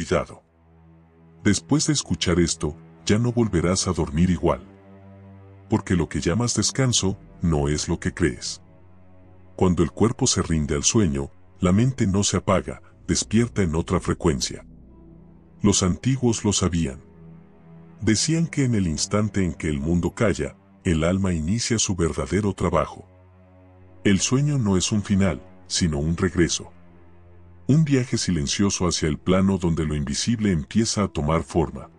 cuidado. Después de escuchar esto, ya no volverás a dormir igual. Porque lo que llamas descanso, no es lo que crees. Cuando el cuerpo se rinde al sueño, la mente no se apaga, despierta en otra frecuencia. Los antiguos lo sabían. Decían que en el instante en que el mundo calla, el alma inicia su verdadero trabajo. El sueño no es un final, sino un regreso. Un viaje silencioso hacia el plano donde lo invisible empieza a tomar forma.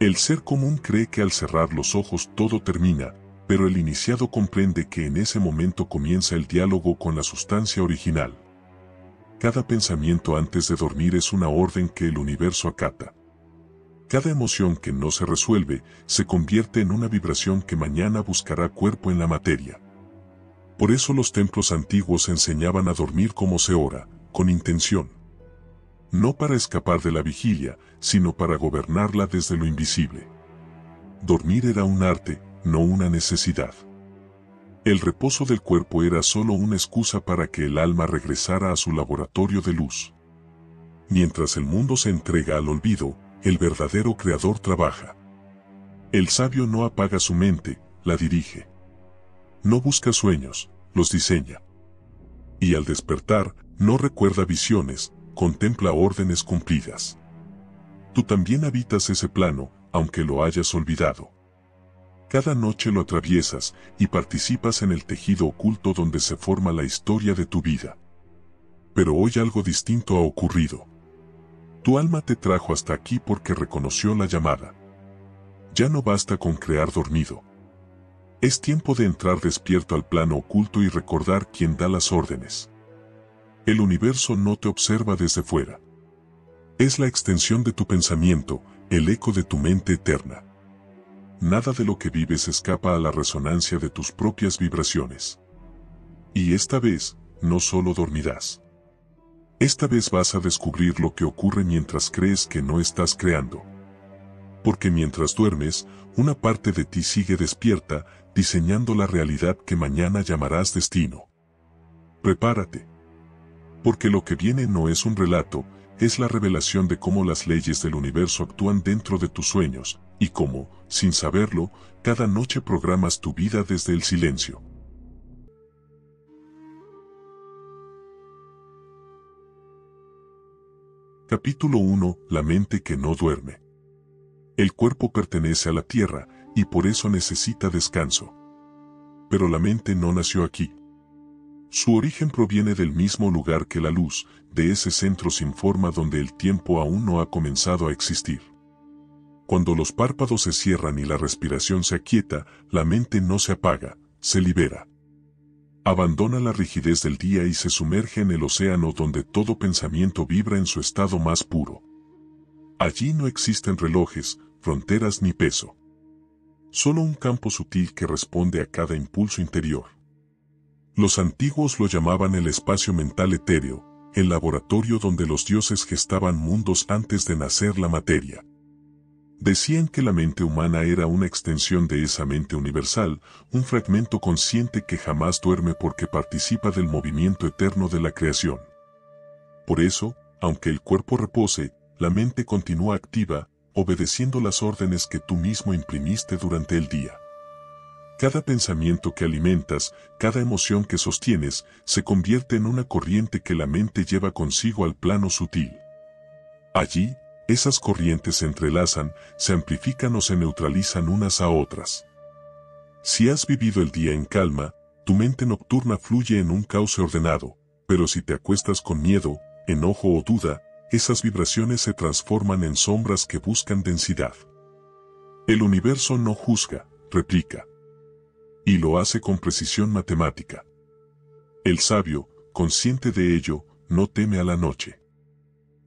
El ser común cree que al cerrar los ojos todo termina, pero el iniciado comprende que en ese momento comienza el diálogo con la sustancia original. Cada pensamiento antes de dormir es una orden que el universo acata. Cada emoción que no se resuelve se convierte en una vibración que mañana buscará cuerpo en la materia. Por eso los templos antiguos enseñaban a dormir como se ora, con intención. No para escapar de la vigilia, sino para gobernarla desde lo invisible. Dormir era un arte, no una necesidad. El reposo del cuerpo era solo una excusa para que el alma regresara a su laboratorio de luz. Mientras el mundo se entrega al olvido, el verdadero creador trabaja. El sabio no apaga su mente, la dirige. No busca sueños, los diseña. Y al despertar, no recuerda visiones, contempla órdenes cumplidas. Tú también habitas ese plano, aunque lo hayas olvidado. Cada noche lo atraviesas y participas en el tejido oculto donde se forma la historia de tu vida. Pero hoy algo distinto ha ocurrido. Tu alma te trajo hasta aquí porque reconoció la llamada. Ya no basta con crear dormido. Es tiempo de entrar despierto al plano oculto y recordar quién da las órdenes. El universo no te observa desde fuera. Es la extensión de tu pensamiento, el eco de tu mente eterna. Nada de lo que vives escapa a la resonancia de tus propias vibraciones. Y esta vez, no solo dormirás. Esta vez vas a descubrir lo que ocurre mientras crees que no estás creando. Porque mientras duermes, una parte de ti sigue despierta, diseñando la realidad que mañana llamarás destino. Prepárate. Porque lo que viene no es un relato, es la revelación de cómo las leyes del universo actúan dentro de tus sueños, y cómo, sin saberlo, cada noche programas tu vida desde el silencio. Capítulo 1. La mente que no duerme. El cuerpo pertenece a la tierra, y por eso necesita descanso. Pero la mente no nació aquí. Su origen proviene del mismo lugar que la luz, de ese centro sin forma donde el tiempo aún no ha comenzado a existir. Cuando los párpados se cierran y la respiración se aquieta, la mente no se apaga, se libera. Abandona la rigidez del día y se sumerge en el océano donde todo pensamiento vibra en su estado más puro. Allí no existen relojes, fronteras ni peso. Solo un campo sutil que responde a cada impulso interior. Los antiguos lo llamaban el espacio mental etéreo, el laboratorio donde los dioses gestaban mundos antes de nacer la materia. Decían que la mente humana era una extensión de esa mente universal, un fragmento consciente que jamás duerme porque participa del movimiento eterno de la creación. Por eso, aunque el cuerpo repose, la mente continúa activa, obedeciendo las órdenes que tú mismo imprimiste durante el día. Cada pensamiento que alimentas, cada emoción que sostienes, se convierte en una corriente que la mente lleva consigo al plano sutil. Allí, esas corrientes se entrelazan, se amplifican o se neutralizan unas a otras. Si has vivido el día en calma, tu mente nocturna fluye en un cauce ordenado, pero si te acuestas con miedo, enojo o duda, esas vibraciones se transforman en sombras que buscan densidad. El universo no juzga, replica. Y lo hace con precisión matemática. El sabio, consciente de ello, no teme a la noche.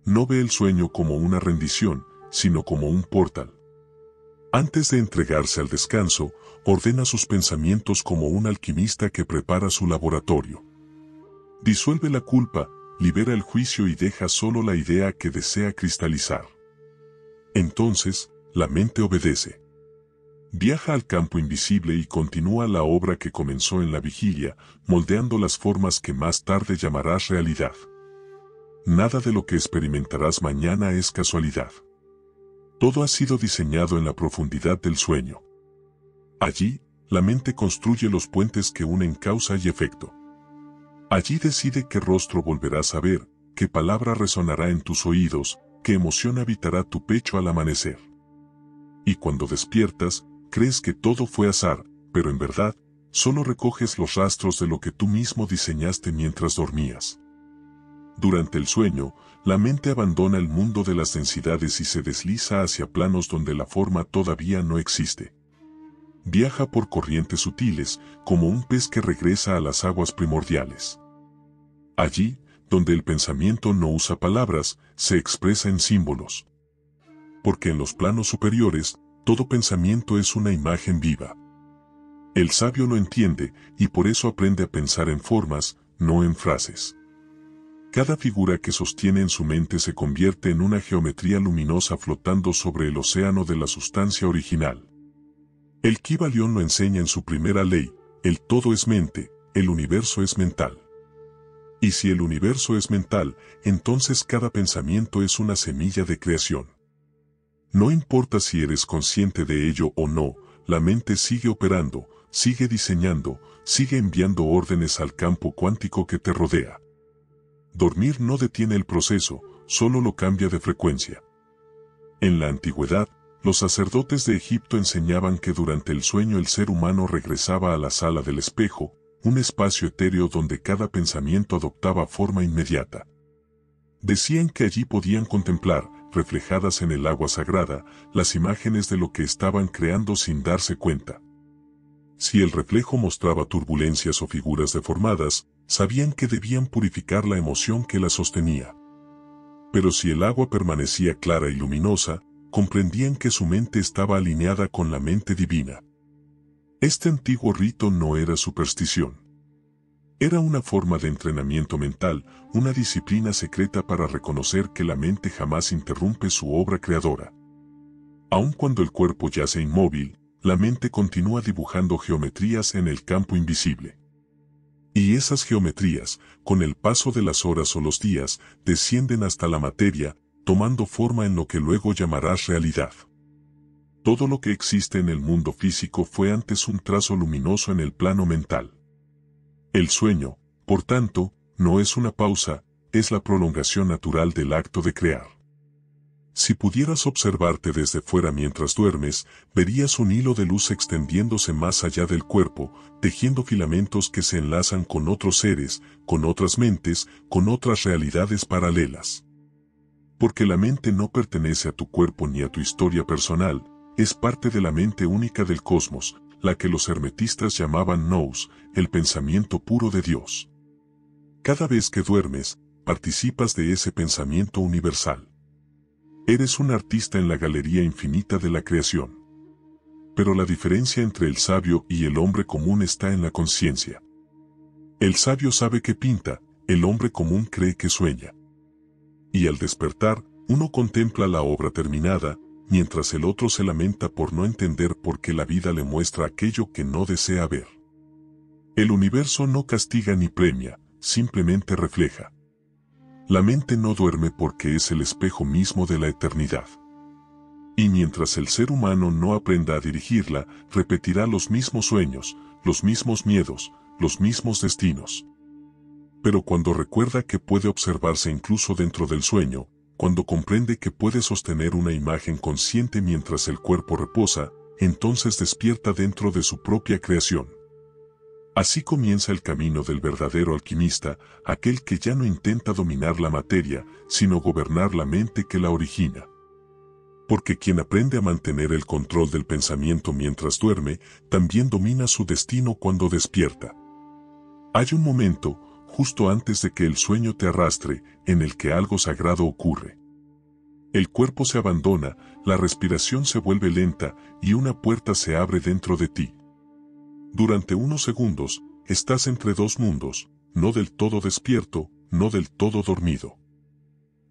No ve el sueño como una rendición, sino como un portal. Antes de entregarse al descanso, ordena sus pensamientos como un alquimista que prepara su laboratorio. Disuelve la culpa, libera el juicio y deja solo la idea que desea cristalizar. Entonces, la mente obedece. Viaja al campo invisible y continúa la obra que comenzó en la vigilia, moldeando las formas que más tarde llamarás realidad. nada de lo que experimentarás mañana es casualidad. Todo ha sido diseñado en la profundidad del sueño. Allí, la mente construye los puentes que unen causa y efecto. Allí decide qué rostro volverás a ver, qué palabra resonará en tus oídos, qué emoción habitará tu pecho al amanecer. Y cuando despiertas, crees que todo fue azar, pero en verdad, solo recoges los rastros de lo que tú mismo diseñaste mientras dormías. Durante el sueño, la mente abandona el mundo de las densidades y se desliza hacia planos donde la forma todavía no existe. Viaja por corrientes sutiles, como un pez que regresa a las aguas primordiales. Allí, donde el pensamiento no usa palabras, se expresa en símbolos. Porque en los planos superiores, todo pensamiento es una imagen viva. El sabio lo entiende, y por eso aprende a pensar en formas, no en frases. Cada figura que sostiene en su mente se convierte en una geometría luminosa flotando sobre el océano de la sustancia original. El Kybalión lo enseña en su primera ley: el todo es mente, el universo es mental. Y si el universo es mental, entonces cada pensamiento es una semilla de creación. No importa si eres consciente de ello o no, la mente sigue operando, sigue diseñando, sigue enviando órdenes al campo cuántico que te rodea. Dormir no detiene el proceso, solo lo cambia de frecuencia. En la antigüedad, los sacerdotes de Egipto enseñaban que durante el sueño el ser humano regresaba a la sala del espejo, un espacio etéreo donde cada pensamiento adoptaba forma inmediata. Decían que allí podían contemplar, reflejadas en el agua sagrada, las imágenes de lo que estaban creando sin darse cuenta. Si el reflejo mostraba turbulencias o figuras deformadas, sabían que debían purificar la emoción que la sostenía. Pero si el agua permanecía clara y luminosa, comprendían que su mente estaba alineada con la mente divina. Este antiguo rito no era superstición. Era una forma de entrenamiento mental, una disciplina secreta para reconocer que la mente jamás interrumpe su obra creadora. Aun cuando el cuerpo yace inmóvil, la mente continúa dibujando geometrías en el campo invisible. Y esas geometrías, con el paso de las horas o los días, descienden hasta la materia, tomando forma en lo que luego llamarás realidad. Todo lo que existe en el mundo físico fue antes un trazo luminoso en el plano mental. El sueño, por tanto, no es una pausa, es la prolongación natural del acto de crear. Si pudieras observarte desde fuera mientras duermes, verías un hilo de luz extendiéndose más allá del cuerpo, tejiendo filamentos que se enlazan con otros seres, con otras mentes, con otras realidades paralelas. Porque la mente no pertenece a tu cuerpo ni a tu historia personal, es parte de la mente única del cosmos, la que los hermetistas llamaban nous, el pensamiento puro de Dios. Cada vez que duermes, participas de ese pensamiento universal. Eres un artista en la galería infinita de la creación. Pero la diferencia entre el sabio y el hombre común está en la conciencia. El sabio sabe que pinta, el hombre común cree que sueña. Y al despertar, uno contempla la obra terminada, mientras el otro se lamenta por no entender por qué la vida le muestra aquello que no desea ver. El universo no castiga ni premia, simplemente refleja. La mente no duerme porque es el espejo mismo de la eternidad. Y mientras el ser humano no aprenda a dirigirla, repetirá los mismos sueños, los mismos miedos, los mismos destinos. Pero cuando recuerda que puede observarse incluso dentro del sueño, cuando comprende que puede sostener una imagen consciente mientras el cuerpo reposa, entonces despierta dentro de su propia creación. Así comienza el camino del verdadero alquimista, aquel que ya no intenta dominar la materia, sino gobernar la mente que la origina. Porque quien aprende a mantener el control del pensamiento mientras duerme, también domina su destino cuando despierta. Hay un momento, justo antes de que el sueño te arrastre, en el que algo sagrado ocurre. El cuerpo se abandona, la respiración se vuelve lenta, y una puerta se abre dentro de ti. Durante unos segundos, estás entre dos mundos, no del todo despierto, no del todo dormido.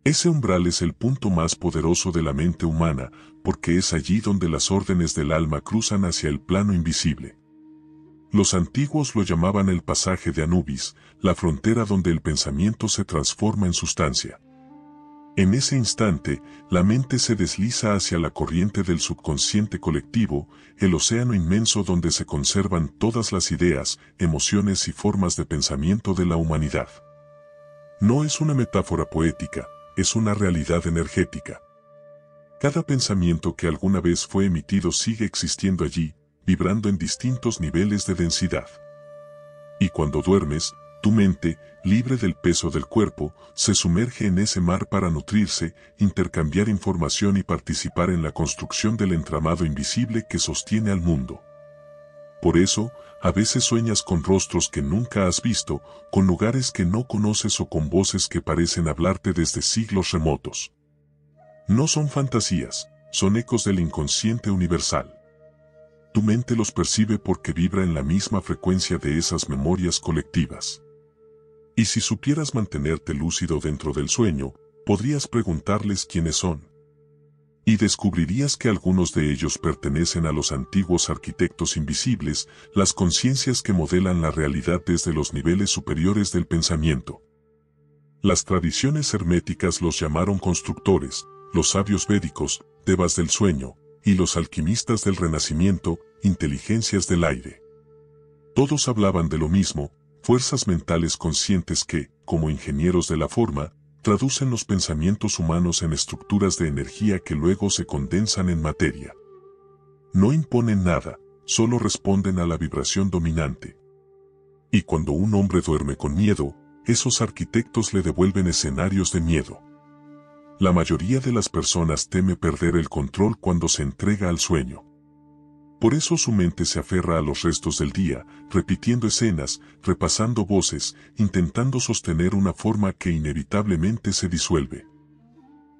Ese umbral es el punto más poderoso de la mente humana, porque es allí donde las órdenes del alma cruzan hacia el plano invisible. Los antiguos lo llamaban el pasaje de Anubis, la frontera donde el pensamiento se transforma en sustancia. En ese instante, la mente se desliza hacia la corriente del subconsciente colectivo, el océano inmenso donde se conservan todas las ideas, emociones y formas de pensamiento de la humanidad. No es una metáfora poética, es una realidad energética. Cada pensamiento que alguna vez fue emitido sigue existiendo allí, vibrando en distintos niveles de densidad. Y cuando duermes, tu mente, libre del peso del cuerpo, se sumerge en ese mar para nutrirse, intercambiar información y participar en la construcción del entramado invisible que sostiene al mundo. Por eso, a veces sueñas con rostros que nunca has visto, con lugares que no conoces o con voces que parecen hablarte desde siglos remotos. No son fantasías, son ecos del inconsciente universal. Tu mente los percibe porque vibra en la misma frecuencia de esas memorias colectivas. Y si supieras mantenerte lúcido dentro del sueño, podrías preguntarles quiénes son. Y descubrirías que algunos de ellos pertenecen a los antiguos arquitectos invisibles, las conciencias que modelan la realidad desde los niveles superiores del pensamiento. Las tradiciones herméticas los llamaron constructores, los sabios védicos, devas del sueño, y los alquimistas del renacimiento, inteligencias del aire. Todos hablaban de lo mismo, fuerzas mentales conscientes que, como ingenieros de la forma, traducen los pensamientos humanos en estructuras de energía que luego se condensan en materia. No imponen nada, solo responden a la vibración dominante. Y cuando un hombre duerme con miedo, esos arquitectos le devuelven escenarios de miedo. La mayoría de las personas teme perder el control cuando se entrega al sueño. Por eso su mente se aferra a los restos del día, repitiendo escenas, repasando voces, intentando sostener una forma que inevitablemente se disuelve.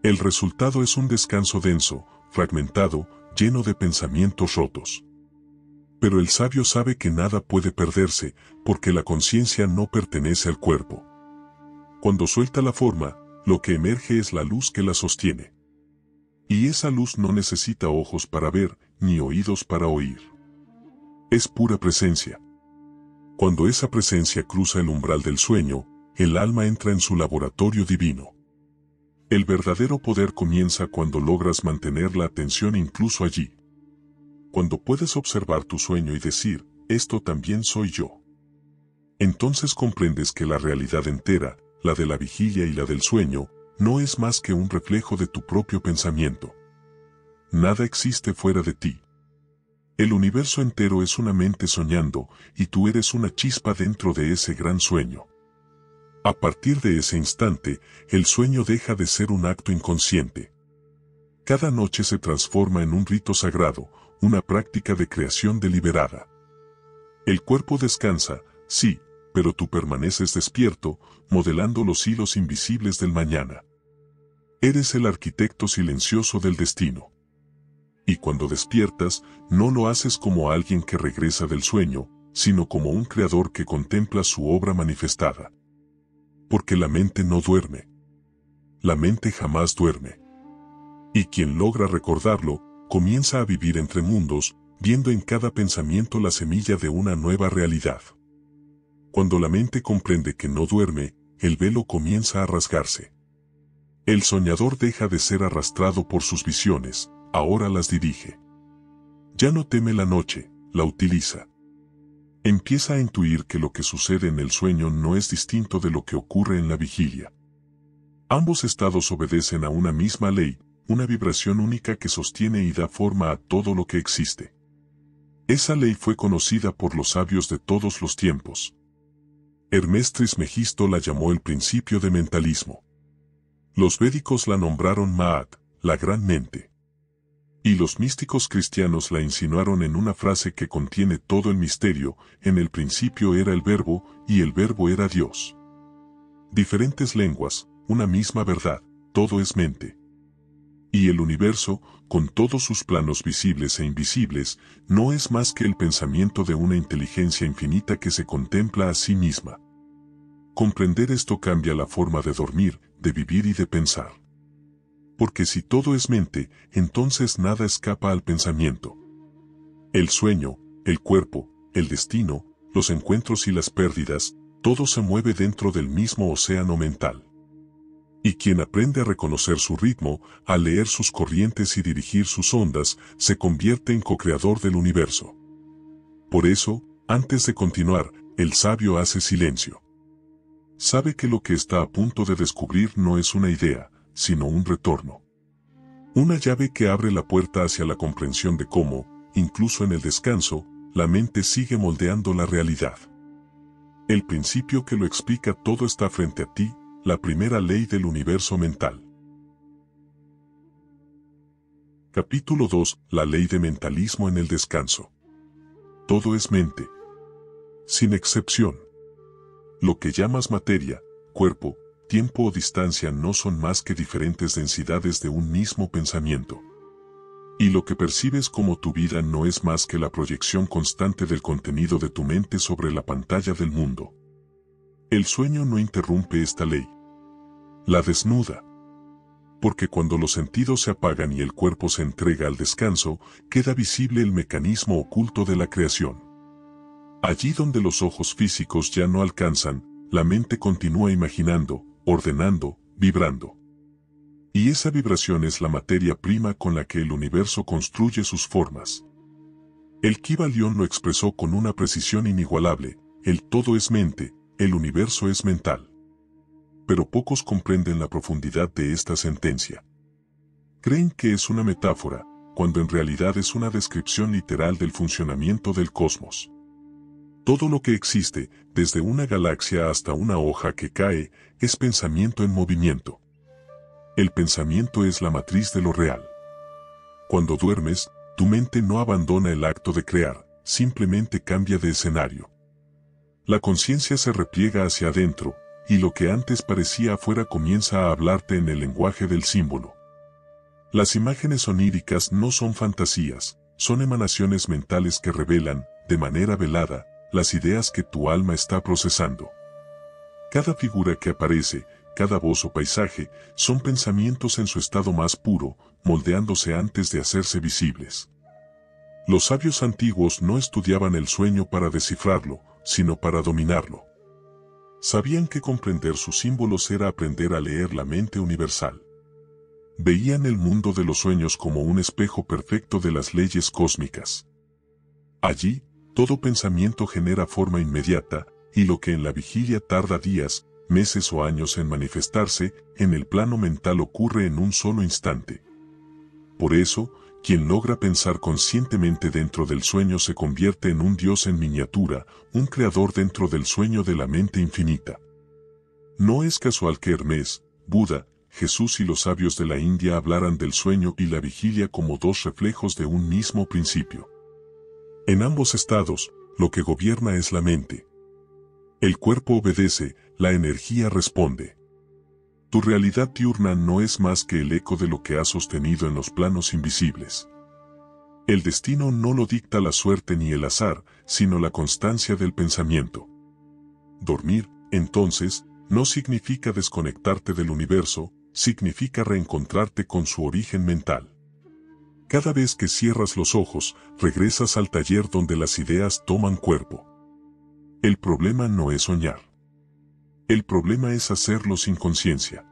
El resultado es un descanso denso, fragmentado, lleno de pensamientos rotos. Pero el sabio sabe que nada puede perderse, porque la conciencia no pertenece al cuerpo. Cuando suelta la forma, lo que emerge es la luz que la sostiene. Y esa luz no necesita ojos para ver, ni oídos para oír. Es pura presencia. Cuando esa presencia cruza el umbral del sueño, el alma entra en su laboratorio divino. El verdadero poder comienza cuando logras mantener la atención incluso allí. Cuando puedes observar tu sueño y decir, esto también soy yo. Entonces comprendes que la realidad entera, la de la vigilia y la del sueño, no es más que un reflejo de tu propio pensamiento. Nada existe fuera de ti. El universo entero es una mente soñando, y tú eres una chispa dentro de ese gran sueño. A partir de ese instante, el sueño deja de ser un acto inconsciente. Cada noche se transforma en un rito sagrado, una práctica de creación deliberada. El cuerpo descansa, sí, pero tú permaneces despierto, modelando los hilos invisibles del mañana. Eres el arquitecto silencioso del destino. Y cuando despiertas, no lo haces como alguien que regresa del sueño, sino como un creador que contempla su obra manifestada. Porque la mente no duerme. La mente jamás duerme. Y quien logra recordarlo, comienza a vivir entre mundos, viendo en cada pensamiento la semilla de una nueva realidad. Cuando la mente comprende que no duerme, el velo comienza a rasgarse. El soñador deja de ser arrastrado por sus visiones, ahora las dirige. Ya no teme la noche, la utiliza. Empieza a intuir que lo que sucede en el sueño no es distinto de lo que ocurre en la vigilia. Ambos estados obedecen a una misma ley, una vibración única que sostiene y da forma a todo lo que existe. Esa ley fue conocida por los sabios de todos los tiempos. Hermes Trismegisto la llamó el principio de mentalismo. Los védicos la nombraron Maat, la gran mente. Y los místicos cristianos la insinuaron en una frase que contiene todo el misterio: en el principio era el verbo, y el verbo era Dios. Diferentes lenguas, una misma verdad, todo es mente. Y el universo, con todos sus planos visibles e invisibles, no es más que el pensamiento de una inteligencia infinita que se contempla a sí misma. Comprender esto cambia la forma de dormir, de vivir y de pensar. Porque si todo es mente, entonces nada escapa al pensamiento. El sueño, el cuerpo, el destino, los encuentros y las pérdidas, todo se mueve dentro del mismo océano mental. Y quien aprende a reconocer su ritmo, a leer sus corrientes y dirigir sus ondas, se convierte en co-creador del universo. Por eso, antes de continuar, el sabio hace silencio. Sabe que lo que está a punto de descubrir no es una idea, sino un retorno. Una llave que abre la puerta hacia la comprensión de cómo, incluso en el descanso, la mente sigue moldeando la realidad. El principio que lo explica todo está frente a ti, la primera ley del universo mental. Capítulo 2. La ley de mentalismo en el descanso. Todo es mente. Sin excepción. Lo que llamas materia, cuerpo, tiempo o distancia no son más que diferentes densidades de un mismo pensamiento. Y lo que percibes como tu vida no es más que la proyección constante del contenido de tu mente sobre la pantalla del mundo. El sueño no interrumpe esta ley. La desnuda. Porque cuando los sentidos se apagan y el cuerpo se entrega al descanso, queda visible el mecanismo oculto de la creación. Allí donde los ojos físicos ya no alcanzan, la mente continúa imaginando, ordenando, vibrando. Y esa vibración es la materia prima con la que el universo construye sus formas. El Kybalión lo expresó con una precisión inigualable: el todo es mente, el universo es mental. Pero pocos comprenden la profundidad de esta sentencia. Creen que es una metáfora, cuando en realidad es una descripción literal del funcionamiento del cosmos. Todo lo que existe, desde una galaxia hasta una hoja que cae, es pensamiento en movimiento. El pensamiento es la matriz de lo real. Cuando duermes, tu mente no abandona el acto de crear, simplemente cambia de escenario. La conciencia se repliega hacia adentro, y lo que antes parecía afuera comienza a hablarte en el lenguaje del símbolo. Las imágenes oníricas no son fantasías, son emanaciones mentales que revelan, de manera velada, las ideas que tu alma está procesando. Cada figura que aparece, cada voz o paisaje, son pensamientos en su estado más puro, moldeándose antes de hacerse visibles. Los sabios antiguos no estudiaban el sueño para descifrarlo, sino para dominarlo. Sabían que comprender sus símbolos era aprender a leer la mente universal. Veían el mundo de los sueños como un espejo perfecto de las leyes cósmicas. Allí, todo pensamiento genera forma inmediata, y lo que en la vigilia tarda días, meses o años en manifestarse, en el plano mental ocurre en un solo instante. Por eso, quien logra pensar conscientemente dentro del sueño se convierte en un dios en miniatura, un creador dentro del sueño de la mente infinita. No es casual que Hermes, Buda, Jesús y los sabios de la India hablaran del sueño y la vigilia como dos reflejos de un mismo principio. En ambos estados, lo que gobierna es la mente. El cuerpo obedece, la energía responde. Tu realidad diurna no es más que el eco de lo que has sostenido en los planos invisibles. El destino no lo dicta la suerte ni el azar, sino la constancia del pensamiento. Dormir, entonces, no significa desconectarte del universo, significa reencontrarte con su origen mental. Cada vez que cierras los ojos, regresas al taller donde las ideas toman cuerpo. El problema no es soñar. El problema es hacerlo sin conciencia.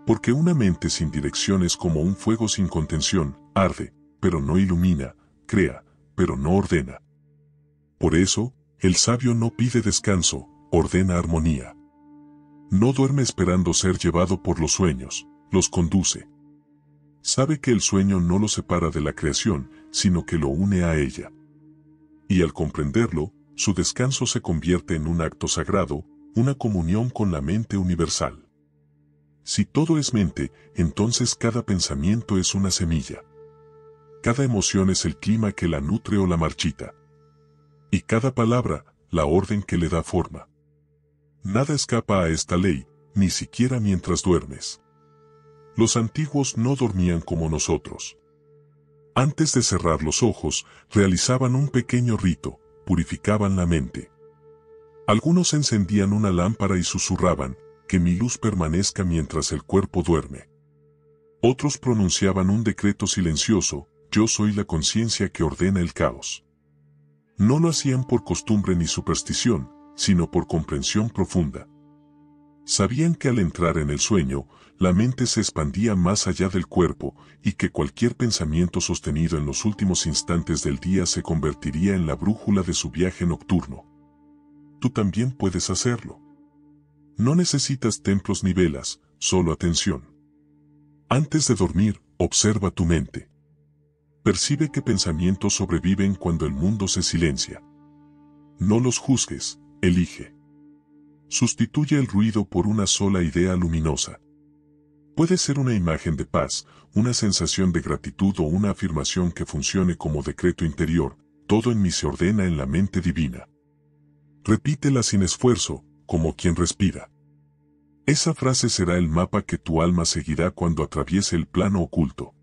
Porque una mente sin dirección es como un fuego sin contención: arde, pero no ilumina; crea, pero no ordena. Por eso, el sabio no pide descanso, ordena armonía. No duerme esperando ser llevado por los sueños, los conduce. Sabe que el sueño no lo separa de la creación, sino que lo une a ella. Y al comprenderlo, su descanso se convierte en un acto sagrado, una comunión con la mente universal. Si todo es mente, entonces cada pensamiento es una semilla. Cada emoción es el clima que la nutre o la marchita. Y cada palabra, la orden que le da forma. Nada escapa a esta ley, ni siquiera mientras duermes. Los antiguos no dormían como nosotros. Antes de cerrar los ojos, realizaban un pequeño rito, purificaban la mente. Algunos encendían una lámpara y susurraban: que mi luz permanezca mientras el cuerpo duerme. Otros pronunciaban un decreto silencioso: yo soy la conciencia que ordena el caos. No lo hacían por costumbre ni superstición, sino por comprensión profunda. Sabían que al entrar en el sueño, la mente se expandía más allá del cuerpo y que cualquier pensamiento sostenido en los últimos instantes del día se convertiría en la brújula de su viaje nocturno. Tú también puedes hacerlo. No necesitas templos ni velas, solo atención. Antes de dormir, observa tu mente. Percibe qué pensamientos sobreviven cuando el mundo se silencia. No los juzgues, elige. Sustituye el ruido por una sola idea luminosa. Puede ser una imagen de paz, una sensación de gratitud o una afirmación que funcione como decreto interior. Todo en mí se ordena en la mente divina. Repítela sin esfuerzo, como quien respira. Esa frase será el mapa que tu alma seguirá cuando atraviese el plano oculto.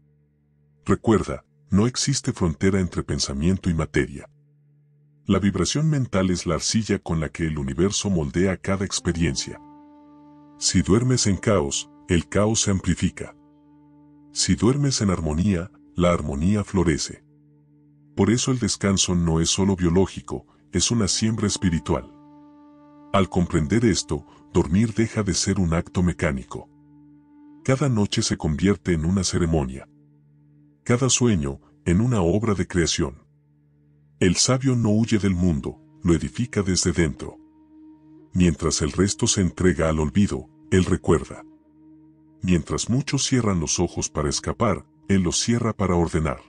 Recuerda, no existe frontera entre pensamiento y materia. La vibración mental es la arcilla con la que el universo moldea cada experiencia. Si duermes en caos, el caos se amplifica. Si duermes en armonía, la armonía florece. Por eso el descanso no es solo biológico, es una siembra espiritual. Al comprender esto, dormir deja de ser un acto mecánico. Cada noche se convierte en una ceremonia. Cada sueño, en una obra de creación. El sabio no huye del mundo, lo edifica desde dentro. Mientras el resto se entrega al olvido, él recuerda. Mientras muchos cierran los ojos para escapar, él los cierra para ordenar.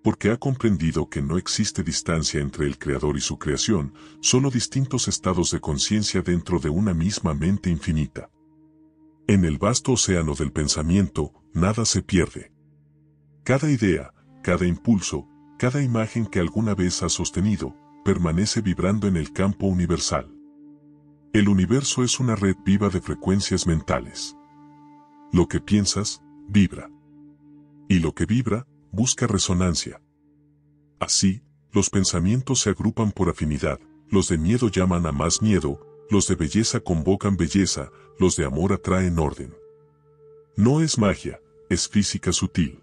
Porque ha comprendido que no existe distancia entre el creador y su creación, solo distintos estados de conciencia dentro de una misma mente infinita. En el vasto océano del pensamiento, nada se pierde. Cada idea, cada impulso, cada imagen que alguna vez has sostenido, permanece vibrando en el campo universal. El universo es una red viva de frecuencias mentales. Lo que piensas, vibra. Y lo que vibra, busca resonancia. Así, los pensamientos se agrupan por afinidad, los de miedo llaman a más miedo, los de belleza convocan belleza, los de amor atraen orden. No es magia, es física sutil.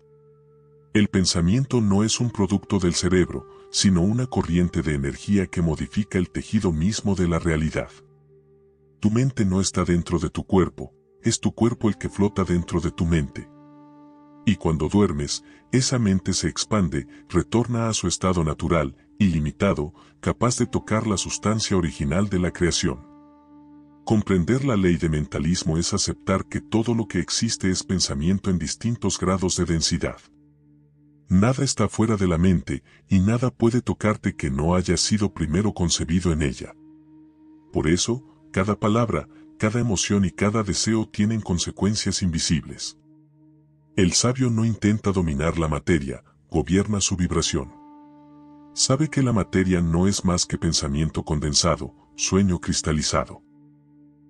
El pensamiento no es un producto del cerebro, sino una corriente de energía que modifica el tejido mismo de la realidad. Tu mente no está dentro de tu cuerpo, es tu cuerpo el que flota dentro de tu mente. Y cuando duermes, esa mente se expande, retorna a su estado natural, ilimitado, capaz de tocar la sustancia original de la creación. Comprender la ley de mentalismo es aceptar que todo lo que existe es pensamiento en distintos grados de densidad. Nada está fuera de la mente, y nada puede tocarte que no haya sido primero concebido en ella. Por eso, cada palabra, cada emoción y cada deseo tienen consecuencias invisibles. El sabio no intenta dominar la materia, gobierna su vibración. Sabe que la materia no es más que pensamiento condensado, sueño cristalizado.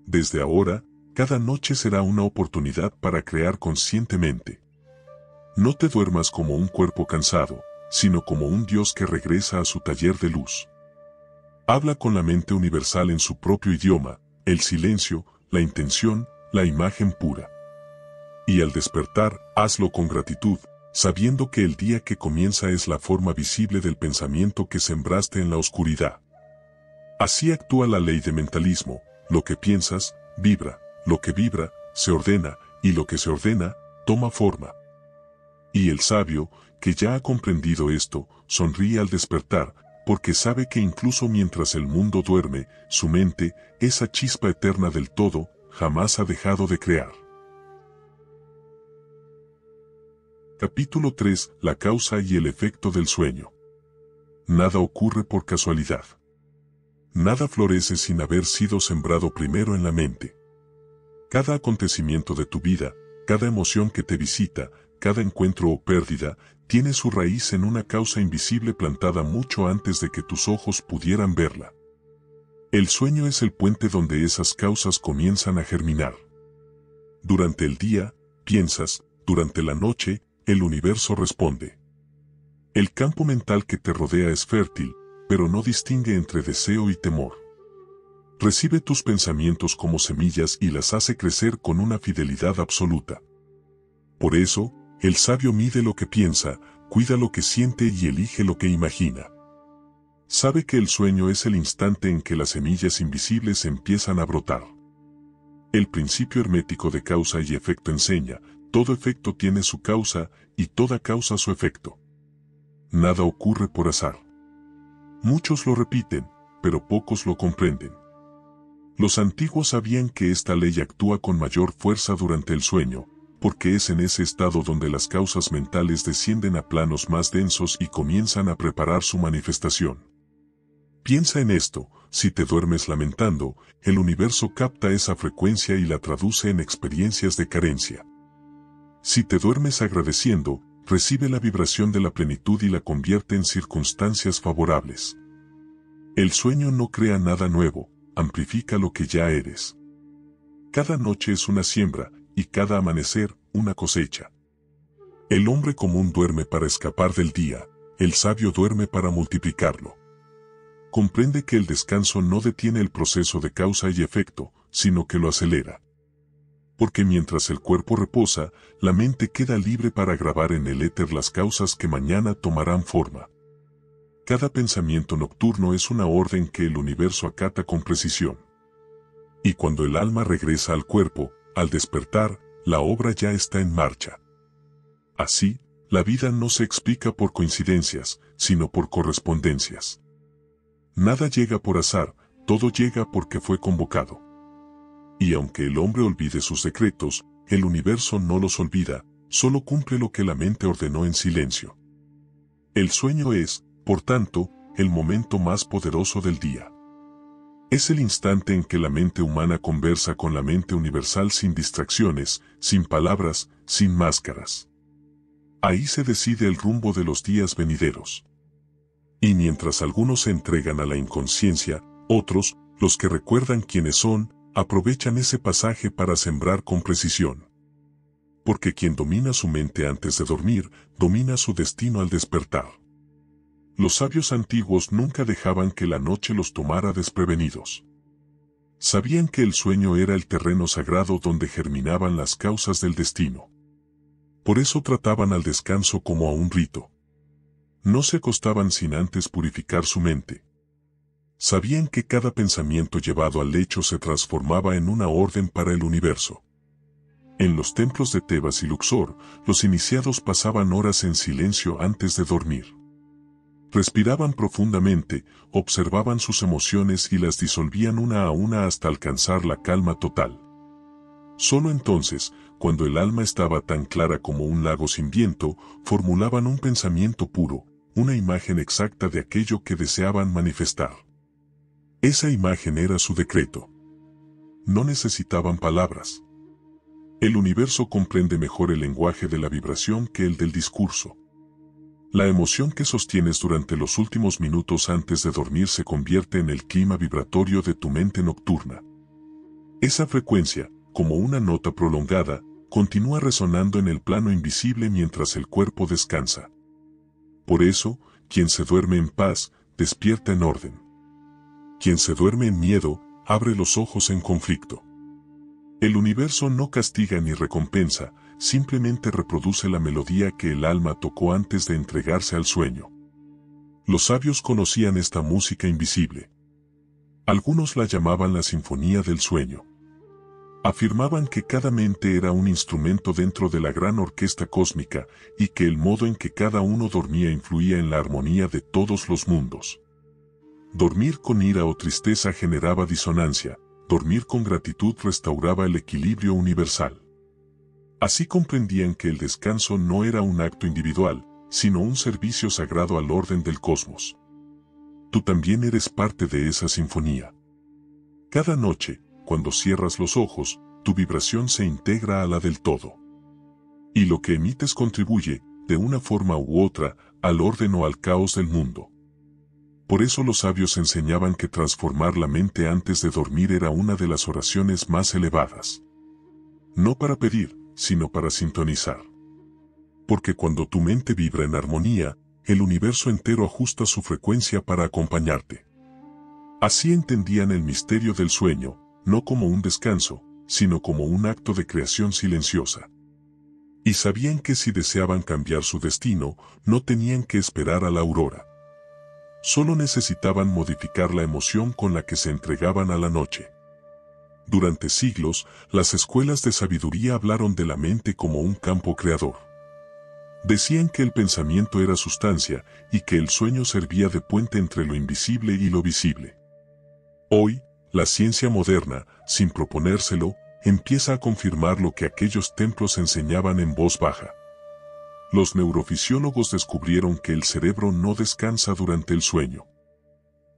Desde ahora, cada noche será una oportunidad para crear conscientemente. No te duermas como un cuerpo cansado, sino como un Dios que regresa a su taller de luz. Habla con la mente universal en su propio idioma, el silencio, la intención, la imagen pura. Y al despertar, hazlo con gratitud, sabiendo que el día que comienza es la forma visible del pensamiento que sembraste en la oscuridad. Así actúa la ley de mentalismo, lo que piensas, vibra, lo que vibra, se ordena, y lo que se ordena, toma forma. Y el sabio, que ya ha comprendido esto, sonríe al despertar, porque sabe que incluso mientras el mundo duerme, su mente, esa chispa eterna del todo, jamás ha dejado de crear. Capítulo 3. La causa y el efecto del sueño. Nada ocurre por casualidad. Nada florece sin haber sido sembrado primero en la mente. Cada acontecimiento de tu vida, cada emoción que te visita, cada encuentro o pérdida, tiene su raíz en una causa invisible plantada mucho antes de que tus ojos pudieran verla. El sueño es el puente donde esas causas comienzan a germinar. Durante el día, piensas, durante la noche, el universo responde. El campo mental que te rodea es fértil, pero no distingue entre deseo y temor. Recibe tus pensamientos como semillas y las hace crecer con una fidelidad absoluta. Por eso, el sabio mide lo que piensa, cuida lo que siente y elige lo que imagina. Sabe que el sueño es el instante en que las semillas invisibles empiezan a brotar. El principio hermético de causa y efecto enseña, todo efecto tiene su causa y toda causa su efecto. Nada ocurre por azar. Muchos lo repiten, pero pocos lo comprenden. Los antiguos sabían que esta ley actúa con mayor fuerza durante el sueño, porque es en ese estado donde las causas mentales descienden a planos más densos y comienzan a preparar su manifestación. Piensa en esto: si te duermes lamentando, el universo capta esa frecuencia y la traduce en experiencias de carencia. Si te duermes agradeciendo, recibe la vibración de la plenitud y la convierte en circunstancias favorables. El sueño no crea nada nuevo, amplifica lo que ya eres. Cada noche es una siembra, y cada amanecer, una cosecha. El hombre común duerme para escapar del día, el sabio duerme para multiplicarlo. Comprende que el descanso no detiene el proceso de causa y efecto, sino que lo acelera. Porque mientras el cuerpo reposa, la mente queda libre para grabar en el éter las causas que mañana tomarán forma. Cada pensamiento nocturno es una orden que el universo acata con precisión. Y cuando el alma regresa al cuerpo, al despertar, la obra ya está en marcha. Así, la vida no se explica por coincidencias, sino por correspondencias. Nada llega por azar, todo llega porque fue convocado. Y aunque el hombre olvide sus secretos, el universo no los olvida, solo cumple lo que la mente ordenó en silencio. El sueño es, por tanto, el momento más poderoso del día. Es el instante en que la mente humana conversa con la mente universal sin distracciones, sin palabras, sin máscaras. Ahí se decide el rumbo de los días venideros. Y mientras algunos se entregan a la inconsciencia, otros, los que recuerdan quiénes son, aprovechan ese pasaje para sembrar con precisión. Porque quien domina su mente antes de dormir, domina su destino al despertar. Los sabios antiguos nunca dejaban que la noche los tomara desprevenidos. Sabían que el sueño era el terreno sagrado donde germinaban las causas del destino. Por eso trataban al descanso como a un rito. No se acostaban sin antes purificar su mente. Sabían que cada pensamiento llevado al lecho se transformaba en una orden para el universo. En los templos de Tebas y Luxor, los iniciados pasaban horas en silencio antes de dormir. Respiraban profundamente, observaban sus emociones y las disolvían una a una hasta alcanzar la calma total. Solo entonces, cuando el alma estaba tan clara como un lago sin viento, formulaban un pensamiento puro, una imagen exacta de aquello que deseaban manifestar. Esa imagen era su decreto. No necesitaban palabras. El universo comprende mejor el lenguaje de la vibración que el del discurso. La emoción que sostienes durante los últimos minutos antes de dormir se convierte en el clima vibratorio de tu mente nocturna. Esa frecuencia, como una nota prolongada, continúa resonando en el plano invisible mientras el cuerpo descansa. Por eso, quien se duerme en paz, despierta en orden. Quien se duerme en miedo, abre los ojos en conflicto. El universo no castiga ni recompensa, simplemente reproduce la melodía que el alma tocó antes de entregarse al sueño. Los sabios conocían esta música invisible. Algunos la llamaban la sinfonía del sueño. Afirmaban que cada mente era un instrumento dentro de la gran orquesta cósmica y que el modo en que cada uno dormía influía en la armonía de todos los mundos. Dormir con ira o tristeza generaba disonancia, dormir con gratitud restauraba el equilibrio universal. Así comprendían que el descanso no era un acto individual, sino un servicio sagrado al orden del cosmos. Tú también eres parte de esa sinfonía. Cada noche, cuando cierras los ojos, tu vibración se integra a la del todo. Y lo que emites contribuye, de una forma u otra, al orden o al caos del mundo. Por eso los sabios enseñaban que transformar la mente antes de dormir era una de las oraciones más elevadas. No para pedir, sino para sintonizar. Porque cuando tu mente vibra en armonía, el universo entero ajusta su frecuencia para acompañarte. Así entendían el misterio del sueño, no como un descanso, sino como un acto de creación silenciosa. Y sabían que si deseaban cambiar su destino, no tenían que esperar a la aurora. Solo necesitaban modificar la emoción con la que se entregaban a la noche. Durante siglos, las escuelas de sabiduría hablaron de la mente como un campo creador. Decían que el pensamiento era sustancia y que el sueño servía de puente entre lo invisible y lo visible. Hoy, la ciencia moderna, sin proponérselo, empieza a confirmar lo que aquellos templos enseñaban en voz baja. Los neurofisiólogos descubrieron que el cerebro no descansa durante el sueño.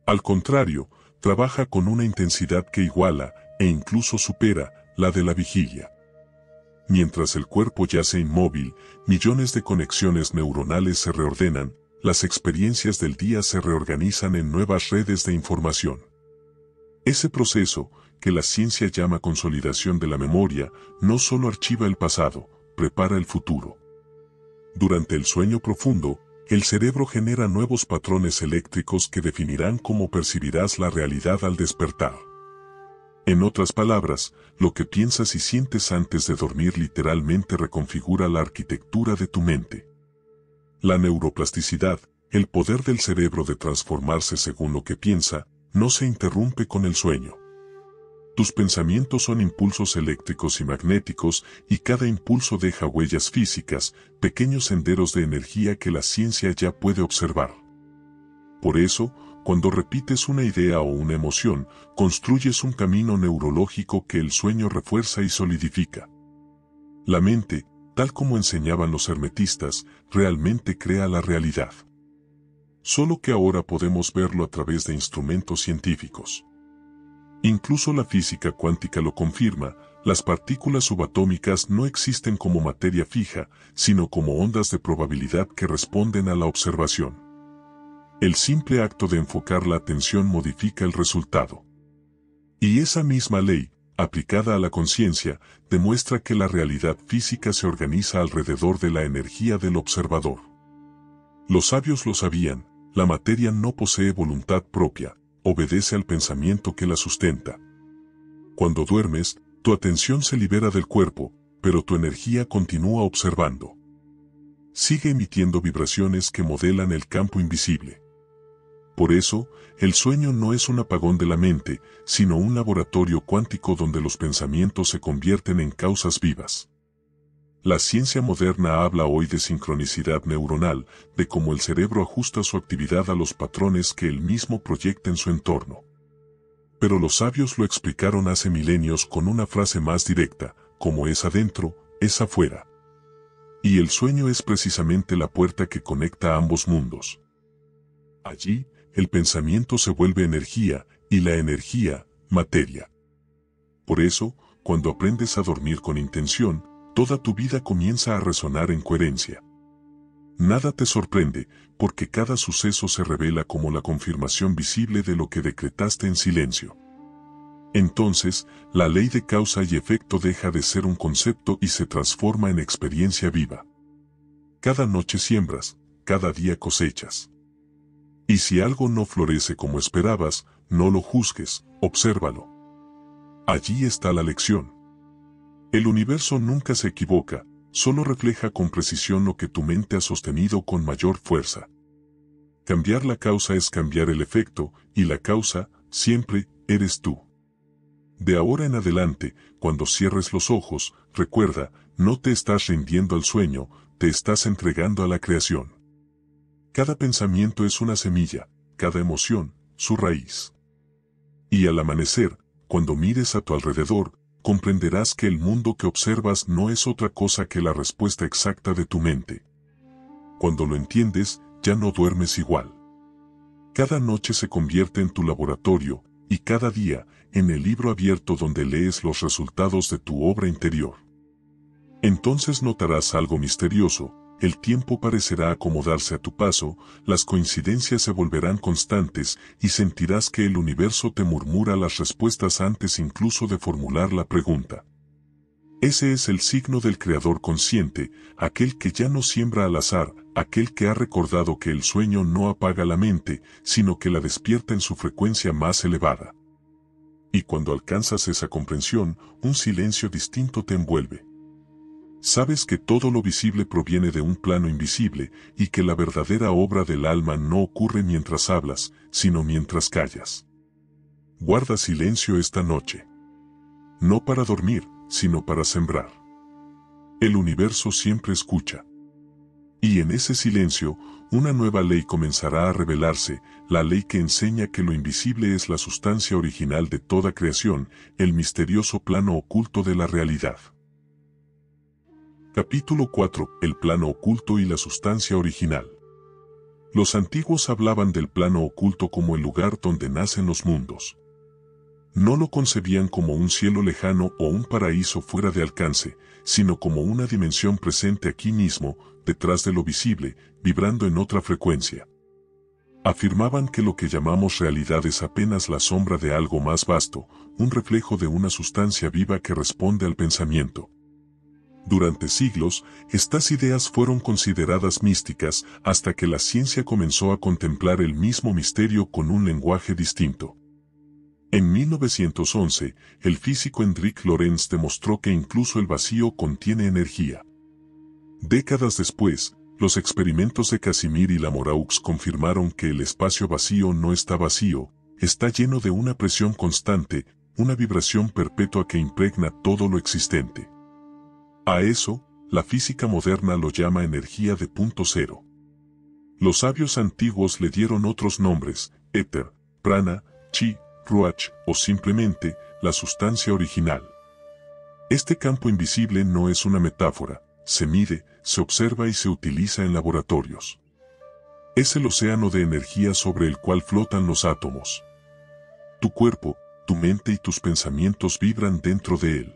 Al contrario, trabaja con una intensidad que iguala, e incluso supera, la de la vigilia. Mientras el cuerpo yace inmóvil, millones de conexiones neuronales se reordenan, las experiencias del día se reorganizan en nuevas redes de información. Ese proceso, que la ciencia llama consolidación de la memoria, no solo archiva el pasado, prepara el futuro. Durante el sueño profundo, el cerebro genera nuevos patrones eléctricos que definirán cómo percibirás la realidad al despertar. En otras palabras, lo que piensas y sientes antes de dormir literalmente reconfigura la arquitectura de tu mente. La neuroplasticidad, el poder del cerebro de transformarse según lo que piensa, no se interrumpe con el sueño. Tus pensamientos son impulsos eléctricos y magnéticos, y cada impulso deja huellas físicas, pequeños senderos de energía que la ciencia ya puede observar. Por eso, cuando repites una idea o una emoción, construyes un camino neurológico que el sueño refuerza y solidifica. La mente, tal como enseñaban los hermetistas, realmente crea la realidad. Solo que ahora podemos verlo a través de instrumentos científicos. Incluso la física cuántica lo confirma, las partículas subatómicas no existen como materia fija, sino como ondas de probabilidad que responden a la observación. El simple acto de enfocar la atención modifica el resultado. Y esa misma ley, aplicada a la conciencia, demuestra que la realidad física se organiza alrededor de la energía del observador. Los sabios lo sabían, la materia no posee voluntad propia, obedece al pensamiento que la sustenta. Cuando duermes, tu atención se libera del cuerpo, pero tu energía continúa observando. Sigue emitiendo vibraciones que modelan el campo invisible. Por eso, el sueño no es un apagón de la mente, sino un laboratorio cuántico donde los pensamientos se convierten en causas vivas. La ciencia moderna habla hoy de sincronicidad neuronal, de cómo el cerebro ajusta su actividad a los patrones que él mismo proyecta en su entorno. Pero los sabios lo explicaron hace milenios con una frase más directa: como es adentro, es afuera. Y el sueño es precisamente la puerta que conecta ambos mundos. Allí, el pensamiento se vuelve energía, y la energía, materia. Por eso, cuando aprendes a dormir con intención, toda tu vida comienza a resonar en coherencia. Nada te sorprende, porque cada suceso se revela como la confirmación visible de lo que decretaste en silencio. Entonces, la ley de causa y efecto deja de ser un concepto y se transforma en experiencia viva. Cada noche siembras, cada día cosechas. Y si algo no florece como esperabas, no lo juzgues, obsérvalo. Allí está la lección. El universo nunca se equivoca, solo refleja con precisión lo que tu mente ha sostenido con mayor fuerza. Cambiar la causa es cambiar el efecto, y la causa, siempre, eres tú. De ahora en adelante, cuando cierres los ojos, recuerda, no te estás rindiendo al sueño, te estás entregando a la creación. Cada pensamiento es una semilla, cada emoción, su raíz. Y al amanecer, cuando mires a tu alrededor, comprenderás que el mundo que observas no es otra cosa que la respuesta exacta de tu mente. Cuando lo entiendes, ya no duermes igual. Cada noche se convierte en tu laboratorio, y cada día, en el libro abierto donde lees los resultados de tu obra interior. Entonces notarás algo misterioso. El tiempo parecerá acomodarse a tu paso, las coincidencias se volverán constantes y sentirás que el universo te murmura las respuestas antes incluso de formular la pregunta. Ese es el signo del creador consciente, aquel que ya no siembra al azar, aquel que ha recordado que el sueño no apaga la mente, sino que la despierta en su frecuencia más elevada. Y cuando alcanzas esa comprensión, un silencio distinto te envuelve. Sabes que todo lo visible proviene de un plano invisible y que la verdadera obra del alma no ocurre mientras hablas, sino mientras callas. Guarda silencio esta noche. no para dormir, sino para sembrar. El universo siempre escucha. Y en ese silencio, una nueva ley comenzará a revelarse, la ley que enseña que lo invisible es la sustancia original de toda creación, el misterioso plano oculto de la realidad. Capítulo 4. El plano oculto y la sustancia original. Los antiguos hablaban del plano oculto como el lugar donde nacen los mundos. No lo concebían como un cielo lejano o un paraíso fuera de alcance, sino como una dimensión presente aquí mismo, detrás de lo visible, vibrando en otra frecuencia. Afirmaban que lo que llamamos realidad es apenas la sombra de algo más vasto, un reflejo de una sustancia viva que responde al pensamiento. Durante siglos, estas ideas fueron consideradas místicas hasta que la ciencia comenzó a contemplar el mismo misterio con un lenguaje distinto. En 1911, el físico Hendrik Lorentz demostró que incluso el vacío contiene energía. Décadas después, los experimentos de Casimir y Lamoureux confirmaron que el espacio vacío no está vacío, está lleno de una presión constante, una vibración perpetua que impregna todo lo existente. A eso, la física moderna lo llama energía de punto cero. Los sabios antiguos le dieron otros nombres: éter, prana, chi, ruach o simplemente la sustancia original. Este campo invisible no es una metáfora, se mide, se observa y se utiliza en laboratorios. Es el océano de energía sobre el cual flotan los átomos. Tu cuerpo, tu mente y tus pensamientos vibran dentro de él.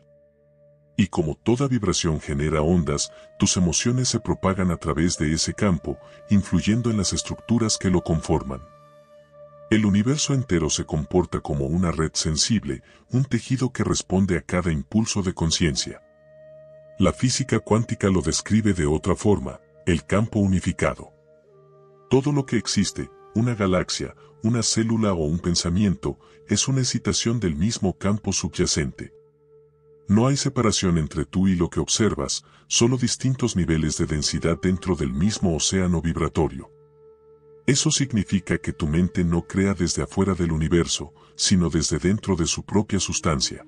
Y como toda vibración genera ondas, tus emociones se propagan a través de ese campo, influyendo en las estructuras que lo conforman. El universo entero se comporta como una red sensible, un tejido que responde a cada impulso de conciencia. La física cuántica lo describe de otra forma: el campo unificado. Todo lo que existe, una galaxia, una célula o un pensamiento, es una excitación del mismo campo subyacente. No hay separación entre tú y lo que observas, solo distintos niveles de densidad dentro del mismo océano vibratorio. Eso significa que tu mente no crea desde afuera del universo, sino desde dentro de su propia sustancia.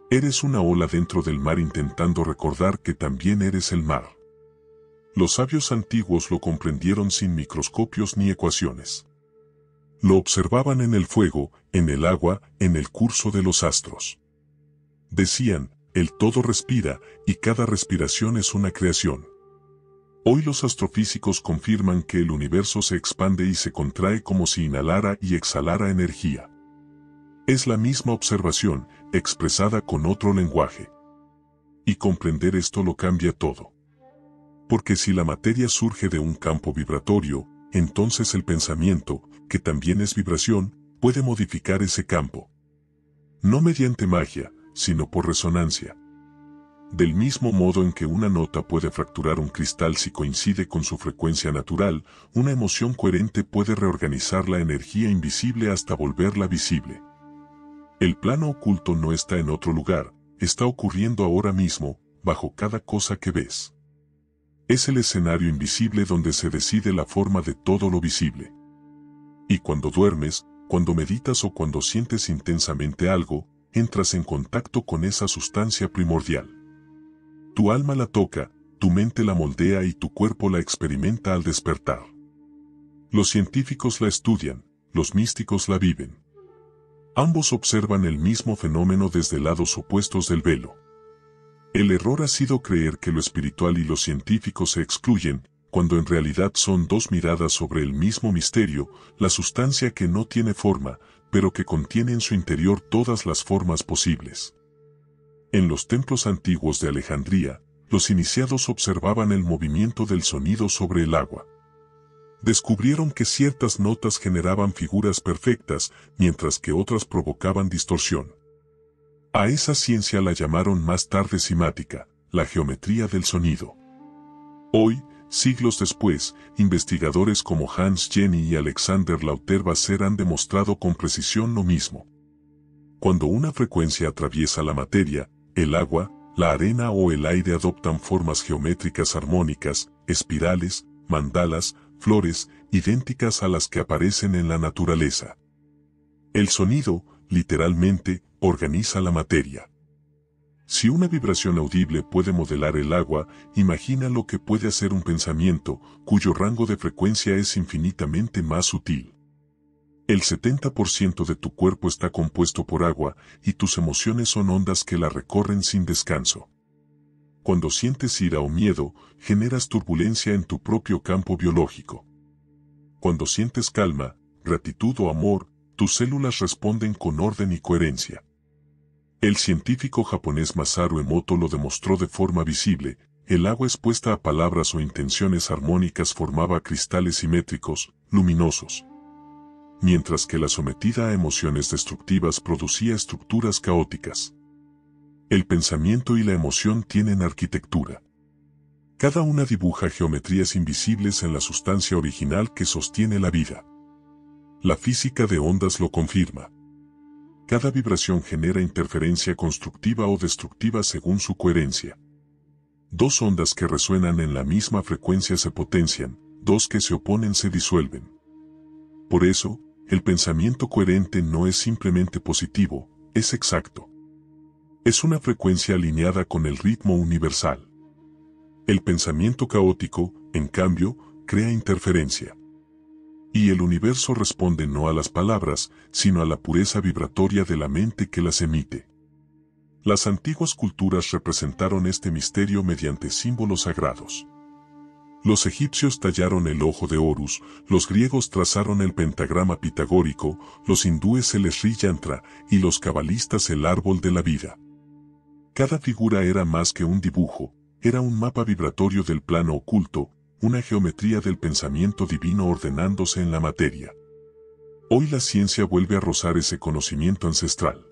Eres una ola dentro del mar intentando recordar que también eres el mar. Los sabios antiguos lo comprendieron sin microscopios ni ecuaciones. Lo observaban en el fuego, en el agua, en el curso de los astros. Decían: el todo respira, y cada respiración es una creación. Hoy los astrofísicos confirman que el universo se expande y se contrae como si inhalara y exhalara energía. Es la misma observación, expresada con otro lenguaje. Y comprender esto lo cambia todo. Porque si la materia surge de un campo vibratorio, entonces el pensamiento, que también es vibración, puede modificar ese campo. No mediante magia, sino por resonancia. Del mismo modo en que una nota puede fracturar un cristal si coincide con su frecuencia natural, una emoción coherente puede reorganizar la energía invisible hasta volverla visible. El plano oculto no está en otro lugar, está ocurriendo ahora mismo, bajo cada cosa que ves. Es el escenario invisible donde se decide la forma de todo lo visible. Y cuando duermes, cuando meditas o cuando sientes intensamente algo, entras en contacto con esa sustancia primordial. Tu alma la toca, tu mente la moldea y tu cuerpo la experimenta al despertar. Los científicos la estudian, los místicos la viven. Ambos observan el mismo fenómeno desde lados opuestos del velo. El error ha sido creer que lo espiritual y lo científico se excluyen, cuando en realidad son dos miradas sobre el mismo misterio, la sustancia que no tiene forma, pero que contiene en su interior todas las formas posibles. En los templos antiguos de Alejandría, los iniciados observaban el movimiento del sonido sobre el agua. Descubrieron que ciertas notas generaban figuras perfectas, mientras que otras provocaban distorsión. A esa ciencia la llamaron más tarde simática, la geometría del sonido. Hoy, siglos después, investigadores como Hans Jenny y Alexander Lauter-Wasser han demostrado con precisión lo mismo. Cuando una frecuencia atraviesa la materia, el agua, la arena o el aire adoptan formas geométricas armónicas, espirales, mandalas, flores, idénticas a las que aparecen en la naturaleza. El sonido, literalmente, organiza la materia. Si una vibración audible puede modelar el agua, imagina lo que puede hacer un pensamiento, cuyo rango de frecuencia es infinitamente más sutil. El 70% de tu cuerpo está compuesto por agua, y tus emociones son ondas que la recorren sin descanso. Cuando sientes ira o miedo, generas turbulencia en tu propio campo biológico. Cuando sientes calma, gratitud o amor, tus células responden con orden y coherencia. El científico japonés Masaru Emoto lo demostró de forma visible: el agua expuesta a palabras o intenciones armónicas formaba cristales simétricos, luminosos, mientras que la sometida a emociones destructivas producía estructuras caóticas. El pensamiento y la emoción tienen arquitectura. Cada una dibuja geometrías invisibles en la sustancia original que sostiene la vida. La física de ondas lo confirma. Cada vibración genera interferencia constructiva o destructiva según su coherencia. Dos ondas que resuenan en la misma frecuencia se potencian, dos que se oponen se disuelven. Por eso, el pensamiento coherente no es simplemente positivo, es exacto. Es una frecuencia alineada con el ritmo universal. El pensamiento caótico, en cambio, crea interferencia. Y el universo responde no a las palabras, sino a la pureza vibratoria de la mente que las emite. Las antiguas culturas representaron este misterio mediante símbolos sagrados. Los egipcios tallaron el ojo de Horus, los griegos trazaron el pentagrama pitagórico, los hindúes el Sri Yantra y los cabalistas el árbol de la vida. Cada figura era más que un dibujo, era un mapa vibratorio del plano oculto, una geometría del pensamiento divino ordenándose en la materia. Hoy la ciencia vuelve a rozar ese conocimiento ancestral.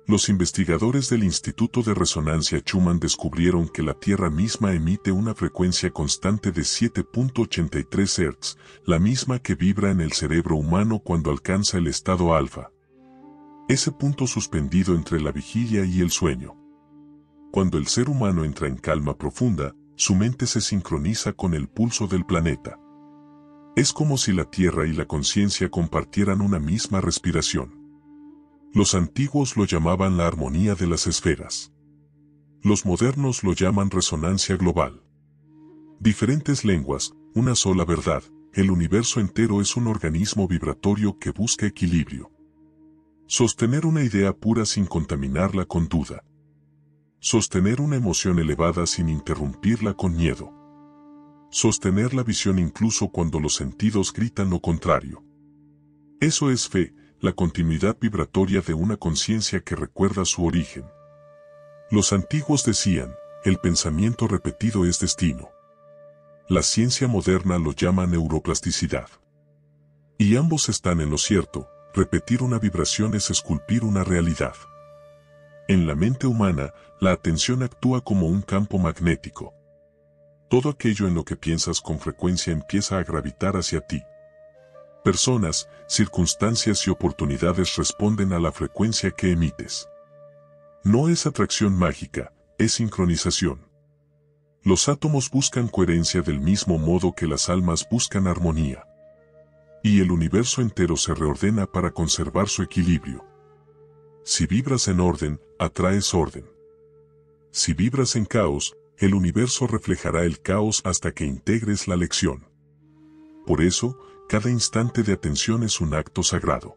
Los investigadores del Instituto de Resonancia Schumann descubrieron que la Tierra misma emite una frecuencia constante de 7.83 Hz, la misma que vibra en el cerebro humano cuando alcanza el estado alfa. Ese punto suspendido entre la vigilia y el sueño. Cuando el ser humano entra en calma profunda, su mente se sincroniza con el pulso del planeta. Es como si la Tierra y la conciencia compartieran una misma respiración. Los antiguos lo llamaban la armonía de las esferas. Los modernos lo llaman resonancia global. Diferentes lenguas, una sola verdad: el universo entero es un organismo vibratorio que busca equilibrio. Sostener una idea pura sin contaminarla con duda. Sostener una emoción elevada sin interrumpirla con miedo. Sostener la visión incluso cuando los sentidos gritan lo contrario. Eso es fe, la continuidad vibratoria de una conciencia que recuerda su origen. Los antiguos decían: el pensamiento repetido es destino. La ciencia moderna lo llama neuroplasticidad. Y ambos están en lo cierto: repetir una vibración es esculpir una realidad. En la mente humana, la atención actúa como un campo magnético. Todo aquello en lo que piensas con frecuencia empieza a gravitar hacia ti. Personas, circunstancias y oportunidades responden a la frecuencia que emites. No es atracción mágica, es sincronización. Los átomos buscan coherencia del mismo modo que las almas buscan armonía. Y el universo entero se reordena para conservar su equilibrio. Si vibras en orden, atraes orden. Si vibras en caos, el universo reflejará el caos hasta que integres la lección. Por eso, cada instante de atención es un acto sagrado.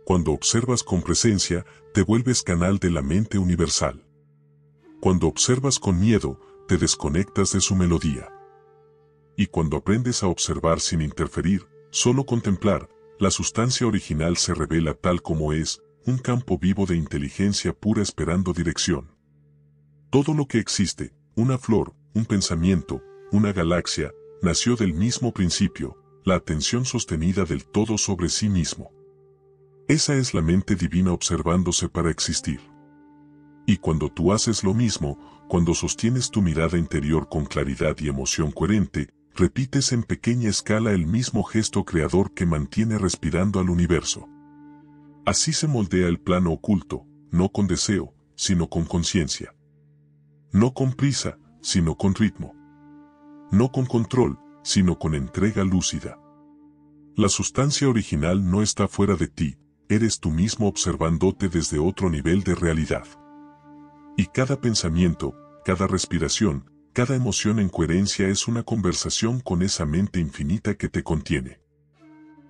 Cuando observas con presencia, te vuelves canal de la mente universal. Cuando observas con miedo, te desconectas de su melodía. Y cuando aprendes a observar sin interferir, solo contemplar, la sustancia original se revela tal como es, un campo vivo de inteligencia pura esperando dirección. Todo lo que existe, una flor, un pensamiento, una galaxia, nació del mismo principio: la atención sostenida del todo sobre sí mismo. Esa es la mente divina observándose para existir. Y cuando tú haces lo mismo, cuando sostienes tu mirada interior con claridad y emoción coherente, repites en pequeña escala el mismo gesto creador que mantiene respirando al universo. Así se moldea el plano oculto, no con deseo, sino con conciencia. No con prisa, sino con ritmo. No con control, sino con entrega lúcida. La sustancia original no está fuera de ti, eres tú mismo observándote desde otro nivel de realidad. Y cada pensamiento, cada respiración, cada emoción en coherencia es una conversación con esa mente infinita que te contiene.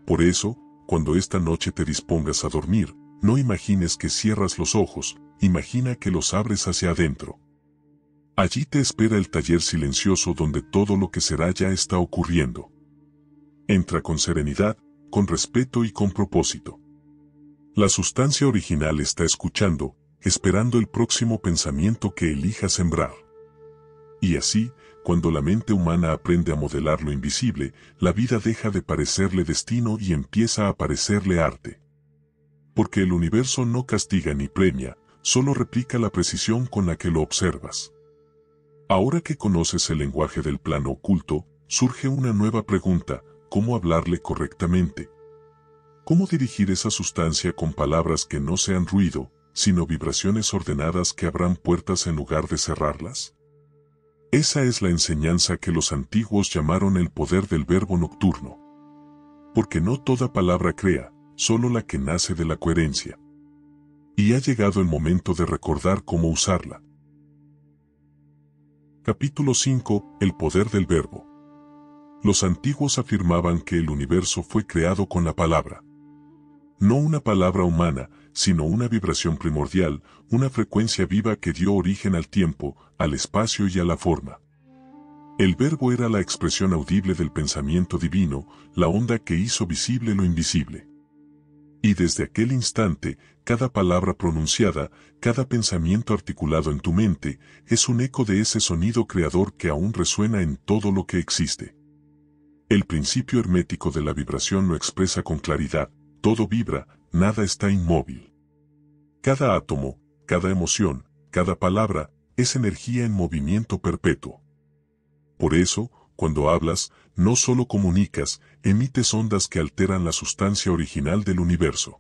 Por eso, cuando esta noche te dispongas a dormir, no imagines que cierras los ojos, imagina que los abres hacia adentro. Allí te espera el taller silencioso donde todo lo que será ya está ocurriendo. Entra con serenidad, con respeto y con propósito. La sustancia original está escuchando, esperando el próximo pensamiento que elija sembrar. Y así, cuando la mente humana aprende a modelar lo invisible, la vida deja de parecerle destino y empieza a parecerle arte. Porque el universo no castiga ni premia, solo replica la precisión con la que lo observas. Ahora que conoces el lenguaje del plano oculto, surge una nueva pregunta: ¿cómo hablarle correctamente? ¿Cómo dirigir esa sustancia con palabras que no sean ruido, sino vibraciones ordenadas que abran puertas en lugar de cerrarlas? Esa es la enseñanza que los antiguos llamaron el poder del verbo nocturno. Porque no toda palabra crea, solo la que nace de la coherencia. Y ha llegado el momento de recordar cómo usarla. Capítulo 5. El poder del verbo. Los antiguos afirmaban que el universo fue creado con la palabra. No una palabra humana, sino una vibración primordial, una frecuencia viva que dio origen al tiempo, al espacio y a la forma. El verbo era la expresión audible del pensamiento divino, la onda que hizo visible lo invisible. Y desde aquel instante, cada palabra pronunciada, cada pensamiento articulado en tu mente, es un eco de ese sonido creador que aún resuena en todo lo que existe. El principio hermético de la vibración lo expresa con claridad: todo vibra, nada está inmóvil. Cada átomo, cada emoción, cada palabra, es energía en movimiento perpetuo. Por eso, cuando hablas, no solo comunicas, emites ondas que alteran la sustancia original del universo.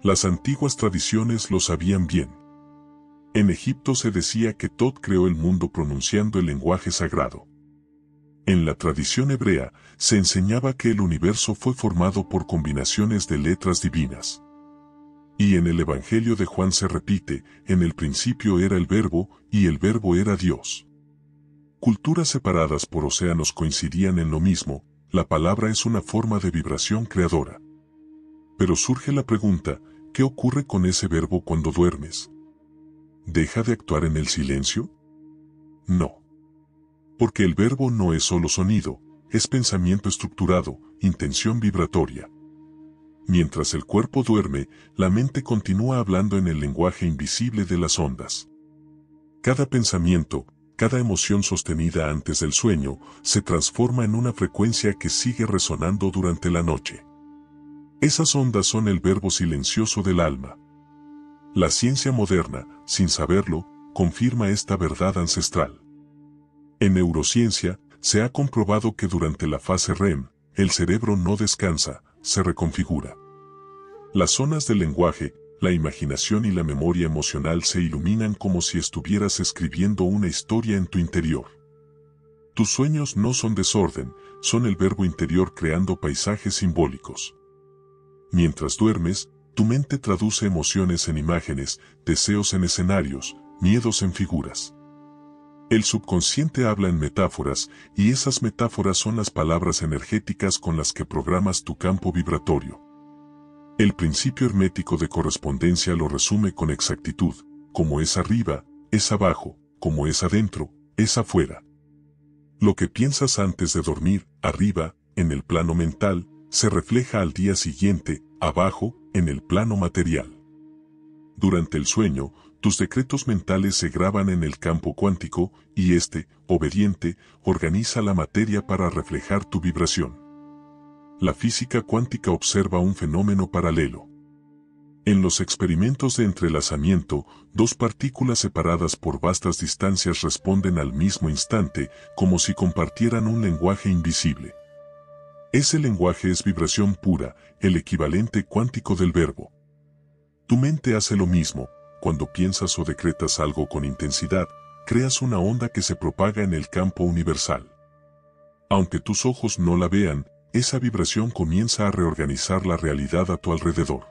Las antiguas tradiciones lo sabían bien. En Egipto se decía que Tot creó el mundo pronunciando el lenguaje sagrado. En la tradición hebrea, se enseñaba que el universo fue formado por combinaciones de letras divinas. Y en el Evangelio de Juan se repite: en el principio era el Verbo, y el Verbo era Dios. Culturas separadas por océanos coincidían en lo mismo: la palabra es una forma de vibración creadora. Pero surge la pregunta: ¿qué ocurre con ese verbo cuando duermes? ¿Deja de actuar en el silencio? No. Porque el verbo no es solo sonido, es pensamiento estructurado, intención vibratoria. Mientras el cuerpo duerme, la mente continúa hablando en el lenguaje invisible de las ondas. Cada pensamiento, cada emoción sostenida antes del sueño, se transforma en una frecuencia que sigue resonando durante la noche. Esas ondas son el verbo silencioso del alma. La ciencia moderna, sin saberlo, confirma esta verdad ancestral. En neurociencia, se ha comprobado que durante la fase REM, el cerebro no descansa, se reconfigura. Las zonas del lenguaje, la imaginación y la memoria emocional se iluminan como si estuvieras escribiendo una historia en tu interior. Tus sueños no son desorden, son el verbo interior creando paisajes simbólicos. Mientras duermes, tu mente traduce emociones en imágenes, deseos en escenarios, miedos en figuras. El subconsciente habla en metáforas, y esas metáforas son las palabras energéticas con las que programas tu campo vibratorio. El principio hermético de correspondencia lo resume con exactitud: como es arriba, es abajo; como es adentro, es afuera. Lo que piensas antes de dormir, arriba, en el plano mental, se refleja al día siguiente, abajo, en el plano material. Durante el sueño, tus decretos mentales se graban en el campo cuántico, y este, obediente, organiza la materia para reflejar tu vibración. La física cuántica observa un fenómeno paralelo. En los experimentos de entrelazamiento, dos partículas separadas por vastas distancias responden al mismo instante, como si compartieran un lenguaje invisible. Ese lenguaje es vibración pura, el equivalente cuántico del verbo. Tu mente hace lo mismo. Cuando piensas o decretas algo con intensidad, creas una onda que se propaga en el campo universal. Aunque tus ojos no la vean, esa vibración comienza a reorganizar la realidad a tu alrededor.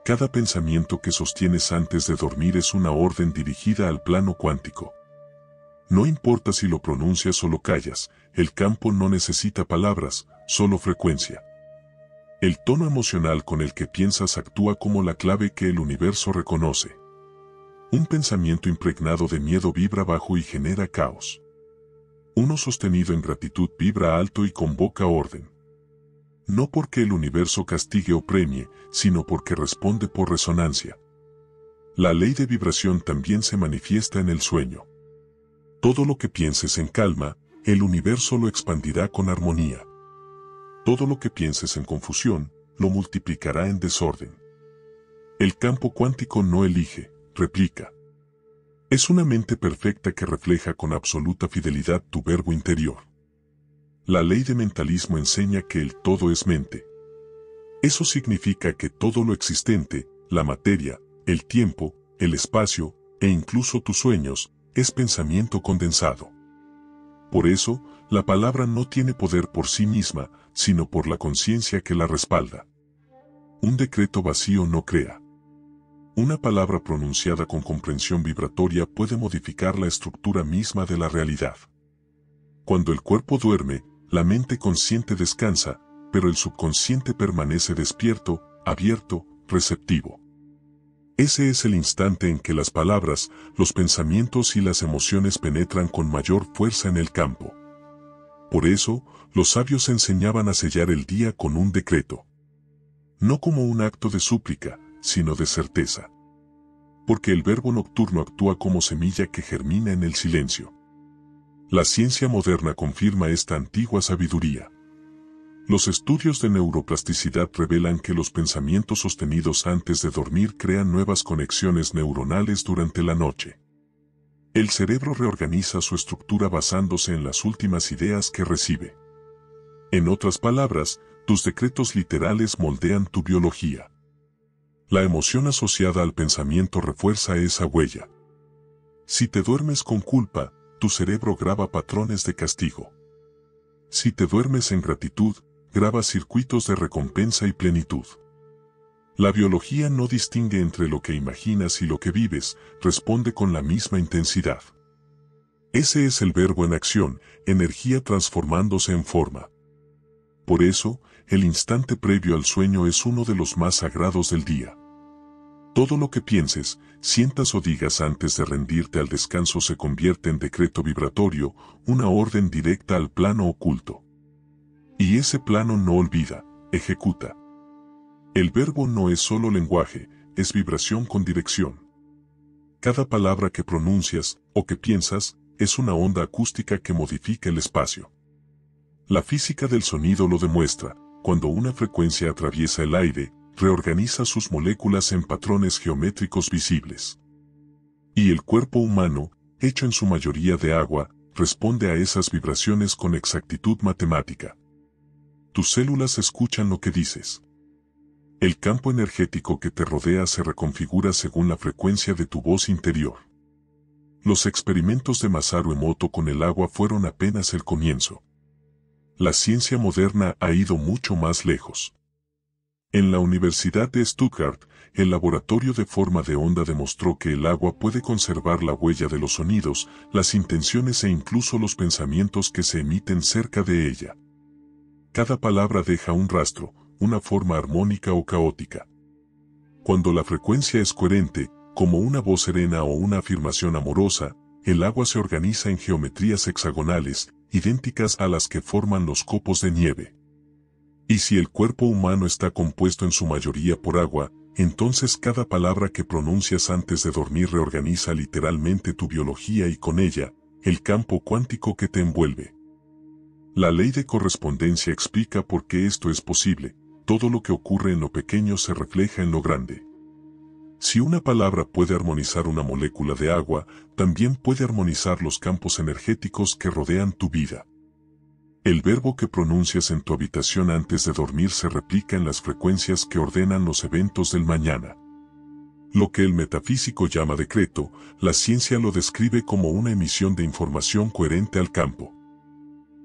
Cada pensamiento que sostienes antes de dormir es una orden dirigida al plano cuántico. No importa si lo pronuncias o lo callas, el campo no necesita palabras, solo frecuencia. El tono emocional con el que piensas actúa como la clave que el universo reconoce. Un pensamiento impregnado de miedo vibra bajo y genera caos. Uno sostenido en gratitud vibra alto y convoca orden. No porque el universo castigue o premie, sino porque responde por resonancia. La ley de vibración también se manifiesta en el sueño. Todo lo que pienses en calma, el universo lo expandirá con armonía. Todo lo que pienses en confusión, lo multiplicará en desorden. El campo cuántico no elige, replica. Es una mente perfecta que refleja con absoluta fidelidad tu verbo interior. La ley de mentalismo enseña que el todo es mente. Eso significa que todo lo existente, la materia, el tiempo, el espacio, e incluso tus sueños, es pensamiento condensado. Por eso, la palabra no tiene poder por sí misma, sino por la conciencia que la respalda. Un decreto vacío no crea. Una palabra pronunciada con comprensión vibratoria puede modificar la estructura misma de la realidad. Cuando el cuerpo duerme, la mente consciente descansa, pero el subconsciente permanece despierto, abierto, receptivo. Ese es el instante en que las palabras, los pensamientos y las emociones penetran con mayor fuerza en el campo. Por eso, los sabios enseñaban a sellar el día con un decreto. No como un acto de súplica, sino de certeza. Porque el verbo nocturno actúa como semilla que germina en el silencio. La ciencia moderna confirma esta antigua sabiduría. Los estudios de neuroplasticidad revelan que los pensamientos sostenidos antes de dormir crean nuevas conexiones neuronales durante la noche. El cerebro reorganiza su estructura basándose en las últimas ideas que recibe. En otras palabras, tus decretos literales moldean tu biología. La emoción asociada al pensamiento refuerza esa huella. Si te duermes con culpa, tu cerebro graba patrones de castigo. Si te duermes en gratitud, graba circuitos de recompensa y plenitud. La biología no distingue entre lo que imaginas y lo que vives, responde con la misma intensidad. Ese es el verbo en acción, energía transformándose en forma. Por eso, el instante previo al sueño es uno de los más sagrados del día. Todo lo que pienses, sientas o digas antes de rendirte al descanso se convierte en decreto vibratorio, una orden directa al plano oculto. Y ese plano no olvida, ejecuta. El verbo no es solo lenguaje, es vibración con dirección. Cada palabra que pronuncias, o que piensas, es una onda acústica que modifica el espacio. La física del sonido lo demuestra, cuando una frecuencia atraviesa el aire, reorganiza sus moléculas en patrones geométricos visibles. Y el cuerpo humano, hecho en su mayoría de agua, responde a esas vibraciones con exactitud matemática. Tus células escuchan lo que dices. El campo energético que te rodea se reconfigura según la frecuencia de tu voz interior. Los experimentos de Masaru Emoto con el agua fueron apenas el comienzo. La ciencia moderna ha ido mucho más lejos. En la Universidad de Stuttgart, el laboratorio de forma de onda demostró que el agua puede conservar la huella de los sonidos, las intenciones e incluso los pensamientos que se emiten cerca de ella. Cada palabra deja un rastro, una forma armónica o caótica. Cuando la frecuencia es coherente, como una voz serena o una afirmación amorosa, el agua se organiza en geometrías hexagonales, idénticas a las que forman los copos de nieve. Y si el cuerpo humano está compuesto en su mayoría por agua, entonces cada palabra que pronuncias antes de dormir reorganiza literalmente tu biología y con ella, el campo cuántico que te envuelve. La ley de correspondencia explica por qué esto es posible. Todo lo que ocurre en lo pequeño se refleja en lo grande. Si una palabra puede armonizar una molécula de agua, también puede armonizar los campos energéticos que rodean tu vida. El verbo que pronuncias en tu habitación antes de dormir se replica en las frecuencias que ordenan los eventos del mañana. Lo que el metafísico llama decreto, la ciencia lo describe como una emisión de información coherente al campo.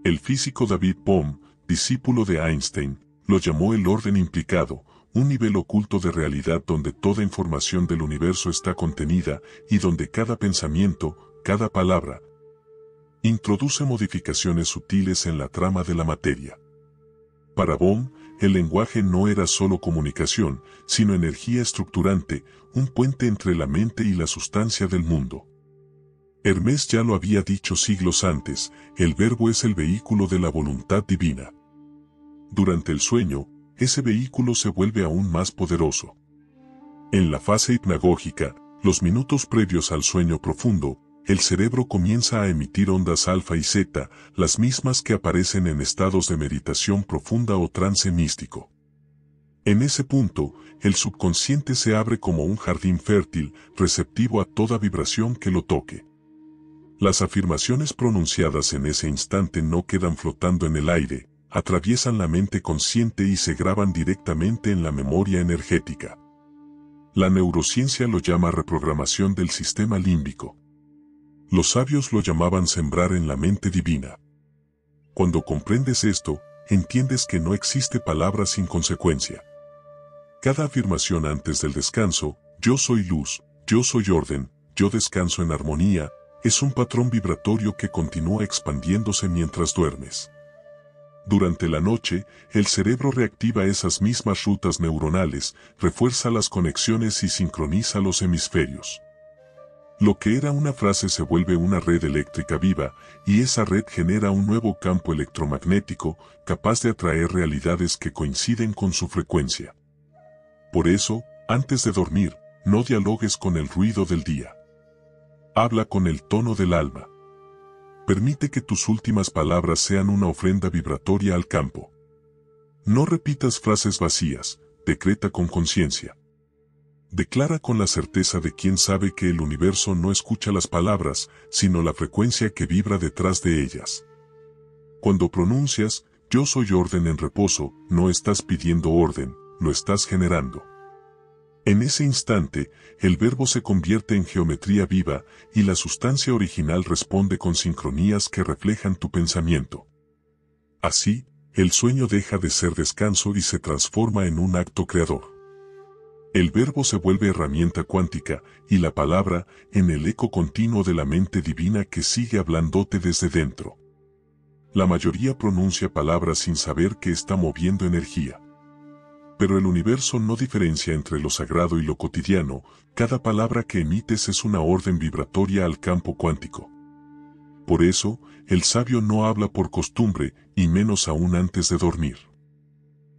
El físico David Bohm, discípulo de Einstein, lo llamó el orden implicado, un nivel oculto de realidad donde toda información del universo está contenida y donde cada pensamiento, cada palabra, introduce modificaciones sutiles en la trama de la materia. Para Bohm, el lenguaje no era solo comunicación, sino energía estructurante, un puente entre la mente y la sustancia del mundo. Hermés ya lo había dicho siglos antes, el verbo es el vehículo de la voluntad divina. Durante el sueño, ese vehículo se vuelve aún más poderoso. En la fase hipnagógica, los minutos previos al sueño profundo, el cerebro comienza a emitir ondas alfa y zeta, las mismas que aparecen en estados de meditación profunda o trance místico. En ese punto, el subconsciente se abre como un jardín fértil, receptivo a toda vibración que lo toque. Las afirmaciones pronunciadas en ese instante no quedan flotando en el aire, atraviesan la mente consciente y se graban directamente en la memoria energética. La neurociencia lo llama reprogramación del sistema límbico. Los sabios lo llamaban sembrar en la mente divina. Cuando comprendes esto, entiendes que no existe palabra sin consecuencia. Cada afirmación antes del descanso, yo soy luz, yo soy orden, yo descanso en armonía, es un patrón vibratorio que continúa expandiéndose mientras duermes. Durante la noche, el cerebro reactiva esas mismas rutas neuronales, refuerza las conexiones y sincroniza los hemisferios. Lo que era una frase se vuelve una red eléctrica viva, y esa red genera un nuevo campo electromagnético, capaz de atraer realidades que coinciden con su frecuencia. Por eso, antes de dormir, no dialogues con el ruido del día. Habla con el tono del alma. Permite que tus últimas palabras sean una ofrenda vibratoria al campo. No repitas frases vacías, decreta con conciencia. Declara con la certeza de quien sabe que el universo no escucha las palabras, sino la frecuencia que vibra detrás de ellas. Cuando pronuncias, yo soy orden en reposo, no estás pidiendo orden, lo estás generando. En ese instante, el verbo se convierte en geometría viva y la sustancia original responde con sincronías que reflejan tu pensamiento. Así, el sueño deja de ser descanso y se transforma en un acto creador. El verbo se vuelve herramienta cuántica y la palabra en el eco continuo de la mente divina que sigue hablándote desde dentro. La mayoría pronuncia palabras sin saber que está moviendo energía. Pero el universo no diferencia entre lo sagrado y lo cotidiano, cada palabra que emites es una orden vibratoria al campo cuántico. Por eso, el sabio no habla por costumbre, y menos aún antes de dormir.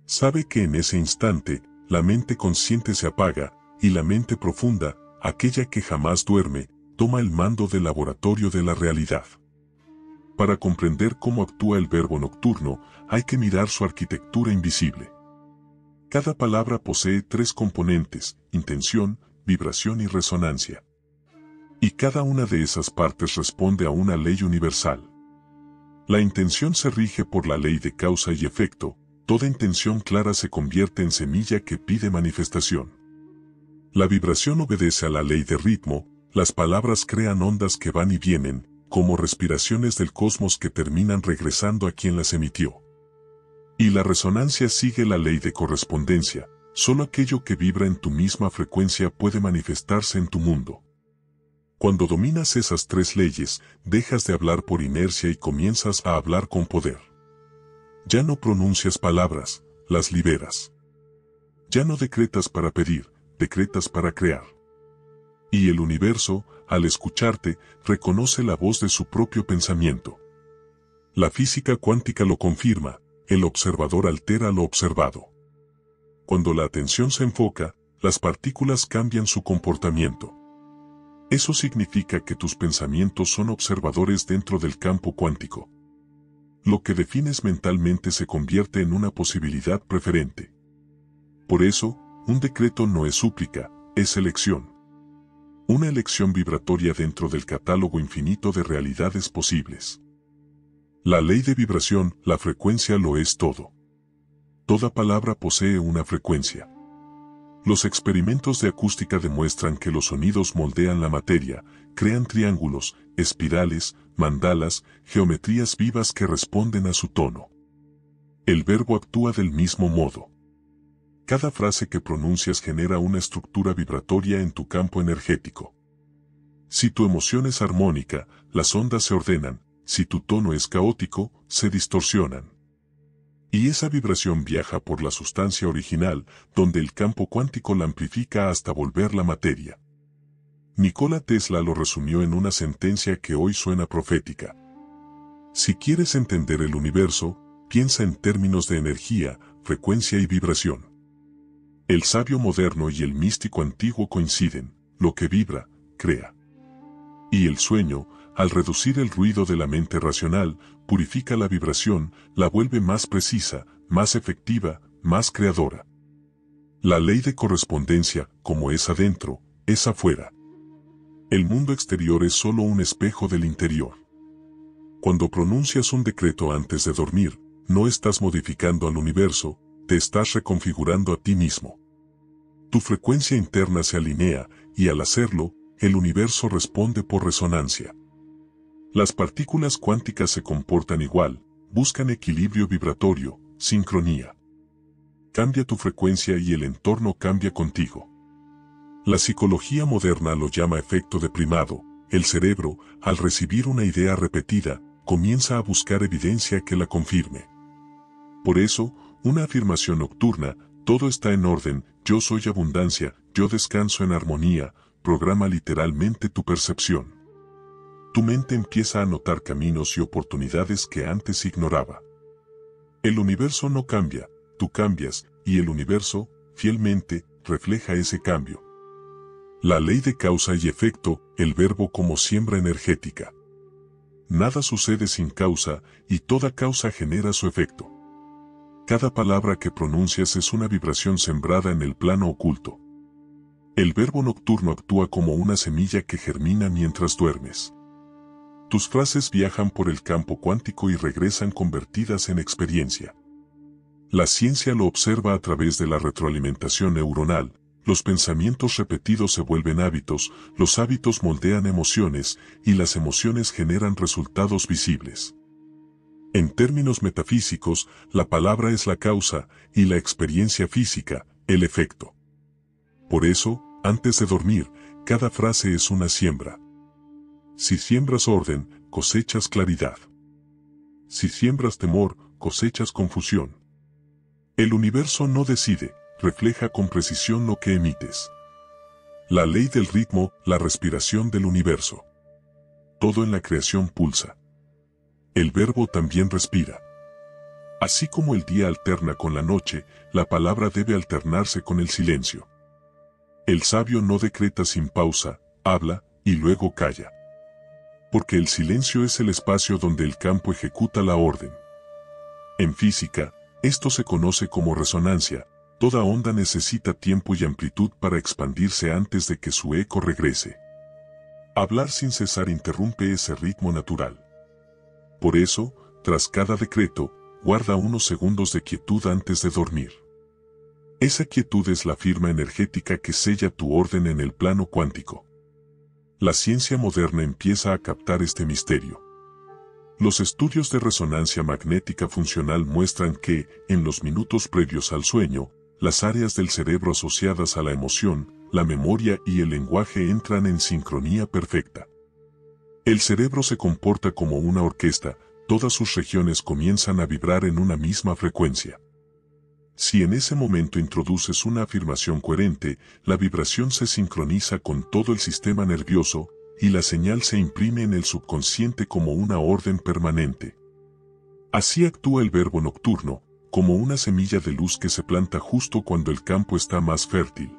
Sabe que en ese instante, la mente consciente se apaga, y la mente profunda, aquella que jamás duerme, toma el mando del laboratorio de la realidad. Para comprender cómo actúa el verbo nocturno, hay que mirar su arquitectura invisible. Cada palabra posee tres componentes: intención, vibración y resonancia. Y cada una de esas partes responde a una ley universal. La intención se rige por la ley de causa y efecto. Toda intención clara se convierte en semilla que pide manifestación. La vibración obedece a la ley de ritmo, las palabras crean ondas que van y vienen, como respiraciones del cosmos que terminan regresando a quien las emitió. Y la resonancia sigue la ley de correspondencia, solo aquello que vibra en tu misma frecuencia puede manifestarse en tu mundo. Cuando dominas esas tres leyes, dejas de hablar por inercia y comienzas a hablar con poder. Ya no pronuncias palabras, las liberas. Ya no decretas para pedir, decretas para crear. Y el universo, al escucharte, reconoce la voz de su propio pensamiento. La física cuántica lo confirma, el observador altera lo observado. Cuando la atención se enfoca, las partículas cambian su comportamiento. Eso significa que tus pensamientos son observadores dentro del campo cuántico. Lo que defines mentalmente se convierte en una posibilidad preferente. Por eso, un decreto no es súplica, es elección. Una elección vibratoria dentro del catálogo infinito de realidades posibles. La ley de vibración, la frecuencia lo es todo. Toda palabra posee una frecuencia. Los experimentos de acústica demuestran que los sonidos moldean la materia, crean triángulos, espirales, mandalas, geometrías vivas que responden a su tono. El verbo actúa del mismo modo. Cada frase que pronuncias genera una estructura vibratoria en tu campo energético. Si tu emoción es armónica, las ondas se ordenan; si tu tono es caótico, se distorsionan. Y esa vibración viaja por la sustancia original, donde el campo cuántico la amplifica hasta volverla materia. Nikola Tesla lo resumió en una sentencia que hoy suena profética. Si quieres entender el universo, piensa en términos de energía, frecuencia y vibración. El sabio moderno y el místico antiguo coinciden: lo que vibra, crea. Y el sueño, al reducir el ruido de la mente racional, purifica la vibración, la vuelve más precisa, más efectiva, más creadora. La ley de correspondencia, como es adentro, es afuera. El mundo exterior es solo un espejo del interior. Cuando pronuncias un decreto antes de dormir, no estás modificando al universo, te estás reconfigurando a ti mismo. Tu frecuencia interna se alinea, y al hacerlo, el universo responde por resonancia. Las partículas cuánticas se comportan igual, buscan equilibrio vibratorio, sincronía. Cambia tu frecuencia y el entorno cambia contigo. La psicología moderna lo llama efecto de primado. El cerebro, al recibir una idea repetida, comienza a buscar evidencia que la confirme. Por eso, una afirmación nocturna: todo está en orden, yo soy abundancia, yo descanso en armonía, programa literalmente tu percepción. Tu mente empieza a notar caminos y oportunidades que antes ignoraba. El universo no cambia, tú cambias, y el universo, fielmente, refleja ese cambio. La ley de causa y efecto, el verbo como siembra energética. Nada sucede sin causa, y toda causa genera su efecto. Cada palabra que pronuncias es una vibración sembrada en el plano oculto. El verbo nocturno actúa como una semilla que germina mientras duermes. Tus frases viajan por el campo cuántico y regresan convertidas en experiencia. La ciencia lo observa a través de la retroalimentación neuronal. Los pensamientos repetidos se vuelven hábitos, los hábitos moldean emociones, y las emociones generan resultados visibles. En términos metafísicos, la palabra es la causa, y la experiencia física, el efecto. Por eso, antes de dormir, cada frase es una siembra. Si siembras orden, cosechas claridad. Si siembras temor, cosechas confusión. El universo no decide, refleja con precisión lo que emites. La ley del ritmo, la respiración del universo. Todo en la creación pulsa. El verbo también respira. Así como el día alterna con la noche, la palabra debe alternarse con el silencio. El sabio no decreta sin pausa, habla, y luego calla. Porque el silencio es el espacio donde el campo ejecuta la orden. En física, esto se conoce como resonancia. Toda onda necesita tiempo y amplitud para expandirse antes de que su eco regrese. Hablar sin cesar interrumpe ese ritmo natural. Por eso, tras cada decreto, guarda unos segundos de quietud antes de dormir. Esa quietud es la firma energética que sella tu orden en el plano cuántico. La ciencia moderna empieza a captar este misterio. Los estudios de resonancia magnética funcional muestran que, en los minutos previos al sueño, las áreas del cerebro asociadas a la emoción, la memoria y el lenguaje entran en sincronía perfecta. El cerebro se comporta como una orquesta, todas sus regiones comienzan a vibrar en una misma frecuencia. Si en ese momento introduces una afirmación coherente, la vibración se sincroniza con todo el sistema nervioso, y la señal se imprime en el subconsciente como una orden permanente. Así actúa el verbo nocturno, como una semilla de luz que se planta justo cuando el campo está más fértil.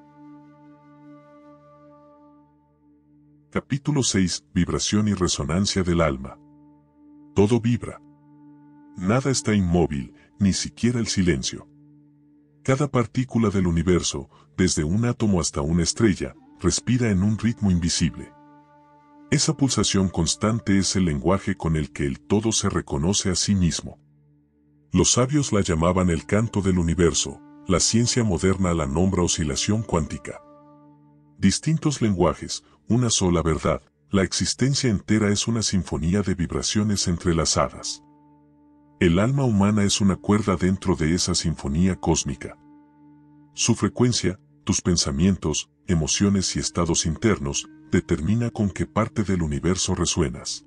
Capítulo 6. Vibración y resonancia del alma. Todo vibra. Nada está inmóvil, ni siquiera el silencio. Cada partícula del universo, desde un átomo hasta una estrella, respira en un ritmo invisible. Esa pulsación constante es el lenguaje con el que el todo se reconoce a sí mismo. Los sabios la llamaban el canto del universo, la ciencia moderna la nombra oscilación cuántica. Distintos lenguajes, una sola verdad, la existencia entera es una sinfonía de vibraciones entrelazadas. El alma humana es una cuerda dentro de esa sinfonía cósmica. Su frecuencia, tus pensamientos, emociones y estados internos, determina con qué parte del universo resuenas.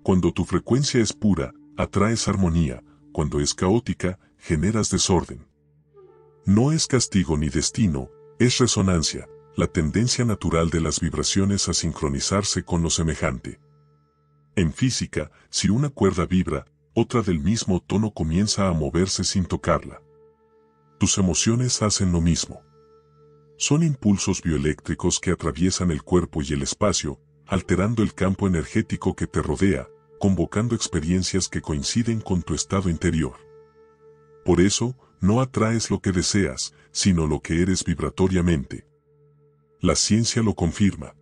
Cuando tu frecuencia es pura, atraes armonía; cuando es caótica, generas desorden. No es castigo ni destino, es resonancia, la tendencia natural de las vibraciones a sincronizarse con lo semejante. En física, si una cuerda vibra, otra del mismo tono comienza a moverse sin tocarla. Tus emociones hacen lo mismo. Son impulsos bioeléctricos que atraviesan el cuerpo y el espacio, alterando el campo energético que te rodea, convocando experiencias que coinciden con tu estado interior. Por eso, no atraes lo que deseas, sino lo que eres vibratoriamente. La ciencia lo confirma.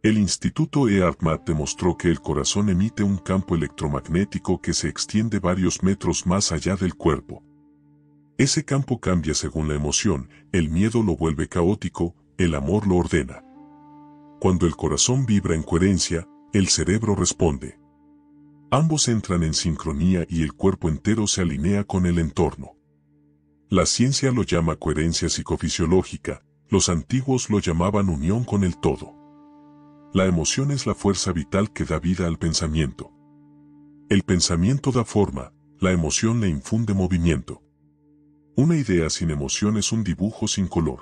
El Instituto Earthmat demostró que el corazón emite un campo electromagnético que se extiende varios metros más allá del cuerpo. Ese campo cambia según la emoción, el miedo lo vuelve caótico, el amor lo ordena. Cuando el corazón vibra en coherencia, el cerebro responde. Ambos entran en sincronía y el cuerpo entero se alinea con el entorno. La ciencia lo llama coherencia psicofisiológica, los antiguos lo llamaban unión con el todo. La emoción es la fuerza vital que da vida al pensamiento. El pensamiento da forma, la emoción le infunde movimiento. Una idea sin emoción es un dibujo sin color.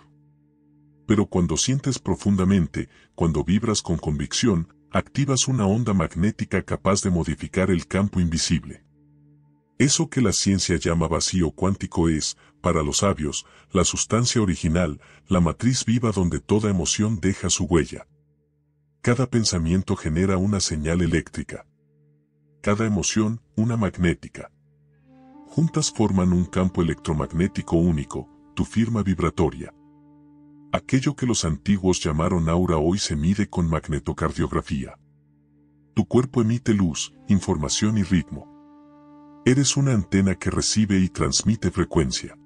Pero cuando sientes profundamente, cuando vibras con convicción, activas una onda magnética capaz de modificar el campo invisible. Eso que la ciencia llama vacío cuántico es, para los sabios, la sustancia original, la matriz viva donde toda emoción deja su huella. Cada pensamiento genera una señal eléctrica. Cada emoción, una magnética. Juntas forman un campo electromagnético único, tu firma vibratoria. Aquello que los antiguos llamaron aura hoy se mide con magnetocardiografía. Tu cuerpo emite luz, información y ritmo. Eres una antena que recibe y transmite frecuencia.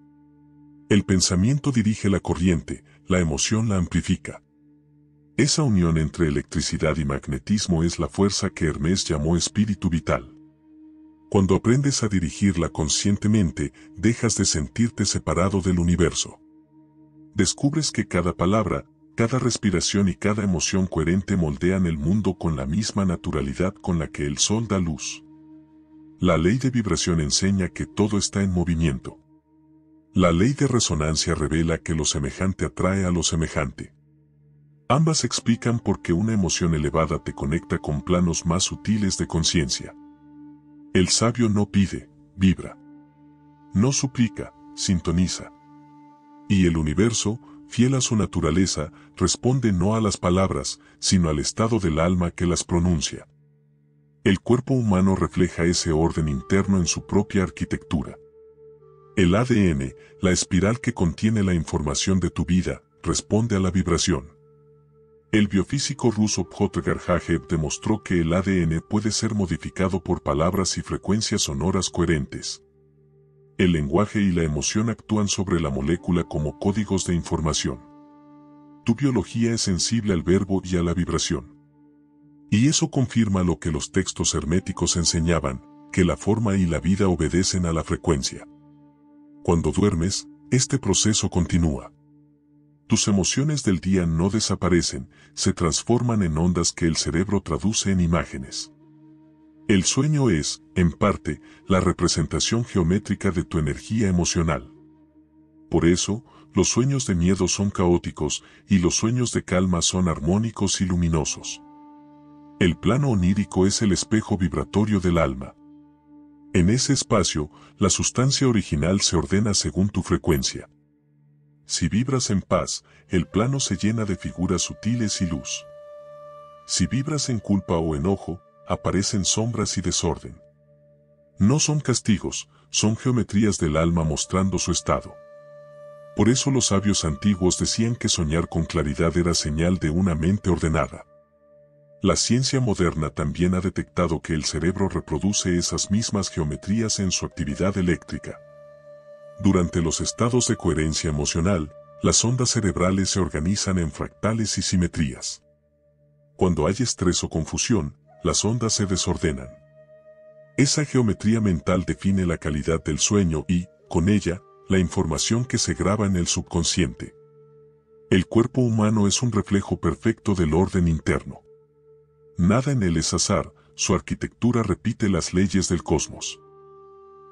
El pensamiento dirige la corriente, la emoción la amplifica. Esa unión entre electricidad y magnetismo es la fuerza que Hermes llamó espíritu vital. Cuando aprendes a dirigirla conscientemente, dejas de sentirte separado del universo. Descubres que cada palabra, cada respiración y cada emoción coherente moldean el mundo con la misma naturalidad con la que el sol da luz. La ley de vibración enseña que todo está en movimiento. La ley de resonancia revela que lo semejante atrae a lo semejante. Ambas explican por qué una emoción elevada te conecta con planos más sutiles de conciencia. El sabio no pide, vibra. No suplica, sintoniza. Y el universo, fiel a su naturaleza, responde no a las palabras, sino al estado del alma que las pronuncia. El cuerpo humano refleja ese orden interno en su propia arquitectura. El ADN, la espiral que contiene la información de tu vida, responde a la vibración. El biofísico ruso Piotr Garjajev demostró que el ADN puede ser modificado por palabras y frecuencias sonoras coherentes. El lenguaje y la emoción actúan sobre la molécula como códigos de información. Tu biología es sensible al verbo y a la vibración. Y eso confirma lo que los textos herméticos enseñaban, que la forma y la vida obedecen a la frecuencia. Cuando duermes, este proceso continúa. Tus emociones del día no desaparecen, se transforman en ondas que el cerebro traduce en imágenes. El sueño es, en parte, la representación geométrica de tu energía emocional. Por eso, los sueños de miedo son caóticos y los sueños de calma son armónicos y luminosos. El plano onírico es el espejo vibratorio del alma. En ese espacio, la sustancia original se ordena según tu frecuencia. Si vibras en paz, el plano se llena de figuras sutiles y luz. Si vibras en culpa o enojo, aparecen sombras y desorden. No son castigos, son geometrías del alma mostrando su estado. Por eso los sabios antiguos decían que soñar con claridad era señal de una mente ordenada. La ciencia moderna también ha detectado que el cerebro reproduce esas mismas geometrías en su actividad eléctrica. Durante los estados de coherencia emocional, las ondas cerebrales se organizan en fractales y simetrías. Cuando hay estrés o confusión, las ondas se desordenan. Esa geometría mental define la calidad del sueño y, con ella, la información que se graba en el subconsciente. El cuerpo humano es un reflejo perfecto del orden interno. Nada en él es azar, su arquitectura repite las leyes del cosmos.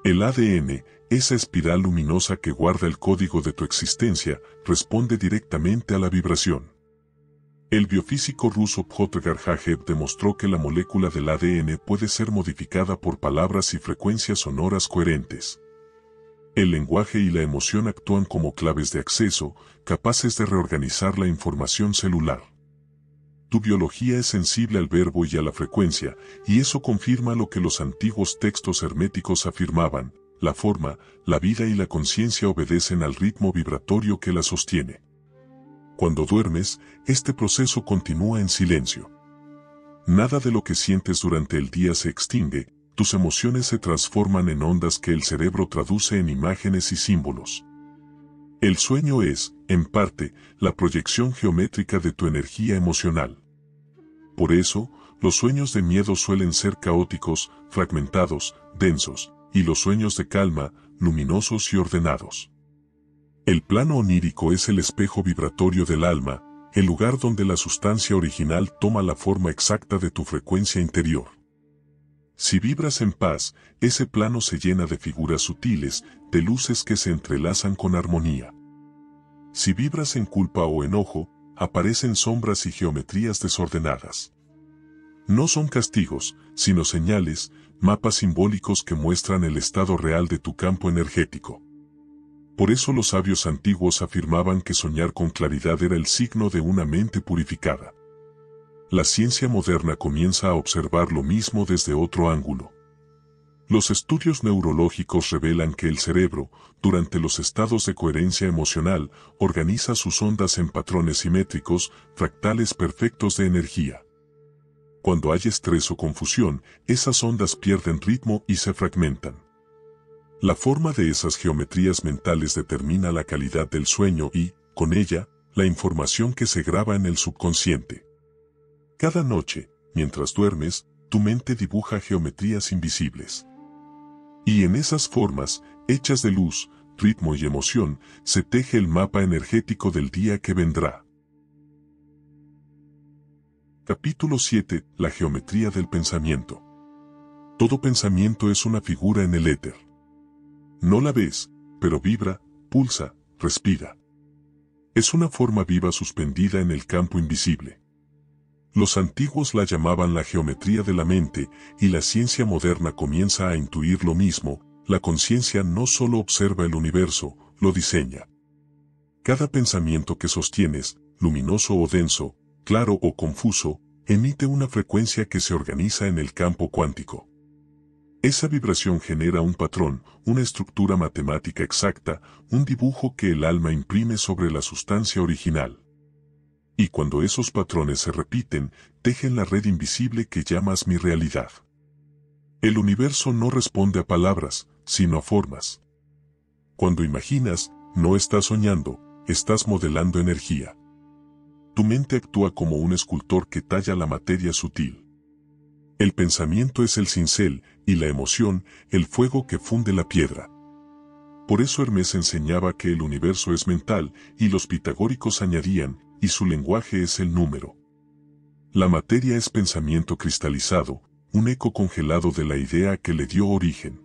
El ADN, esa espiral luminosa que guarda el código de tu existencia, responde directamente a la vibración. El biofísico ruso Piotr Garjajev demostró que la molécula del ADN puede ser modificada por palabras y frecuencias sonoras coherentes. El lenguaje y la emoción actúan como claves de acceso, capaces de reorganizar la información celular. Tu biología es sensible al verbo y a la frecuencia, y eso confirma lo que los antiguos textos herméticos afirmaban: la forma, la vida y la conciencia obedecen al ritmo vibratorio que la sostiene. Cuando duermes, este proceso continúa en silencio. Nada de lo que sientes durante el día se extingue, tus emociones se transforman en ondas que el cerebro traduce en imágenes y símbolos. El sueño es, en parte, la proyección geométrica de tu energía emocional. Por eso, los sueños de miedo suelen ser caóticos, fragmentados, densos, y los sueños de calma, luminosos y ordenados. El plano onírico es el espejo vibratorio del alma, el lugar donde la sustancia original toma la forma exacta de tu frecuencia interior. Si vibras en paz, ese plano se llena de figuras sutiles, de luces que se entrelazan con armonía. Si vibras en culpa o enojo, aparecen sombras y geometrías desordenadas. No son castigos, sino señales, mapas simbólicos que muestran el estado real de tu campo energético. Por eso los sabios antiguos afirmaban que soñar con claridad era el signo de una mente purificada. La ciencia moderna comienza a observar lo mismo desde otro ángulo. Los estudios neurológicos revelan que el cerebro, durante los estados de coherencia emocional, organiza sus ondas en patrones simétricos, fractales perfectos de energía. Cuando hay estrés o confusión, esas ondas pierden ritmo y se fragmentan. La forma de esas geometrías mentales determina la calidad del sueño y, con ella, la información que se graba en el subconsciente. Cada noche, mientras duermes, tu mente dibuja geometrías invisibles. Y en esas formas, hechas de luz, ritmo y emoción, se teje el mapa energético del día que vendrá. Capítulo 7. La geometría del pensamiento. Todo pensamiento es una figura en el éter. No la ves, pero vibra, pulsa, respira. Es una forma viva suspendida en el campo invisible. Los antiguos la llamaban la geometría de la mente, y la ciencia moderna comienza a intuir lo mismo: la conciencia no solo observa el universo, lo diseña. Cada pensamiento que sostienes, luminoso o denso, claro o confuso, emite una frecuencia que se organiza en el campo cuántico. Esa vibración genera un patrón, una estructura matemática exacta, un dibujo que el alma imprime sobre la sustancia original. Y cuando esos patrones se repiten, tejen la red invisible que llamas mi realidad. El universo no responde a palabras, sino a formas. Cuando imaginas, no estás soñando, estás modelando energía. Tu mente actúa como un escultor que talla la materia sutil. El pensamiento es el cincel, y la emoción, el fuego que funde la piedra. Por eso Hermes enseñaba que el universo es mental, y los pitagóricos añadían: y su lenguaje es el número. La materia es pensamiento cristalizado, un eco congelado de la idea que le dio origen.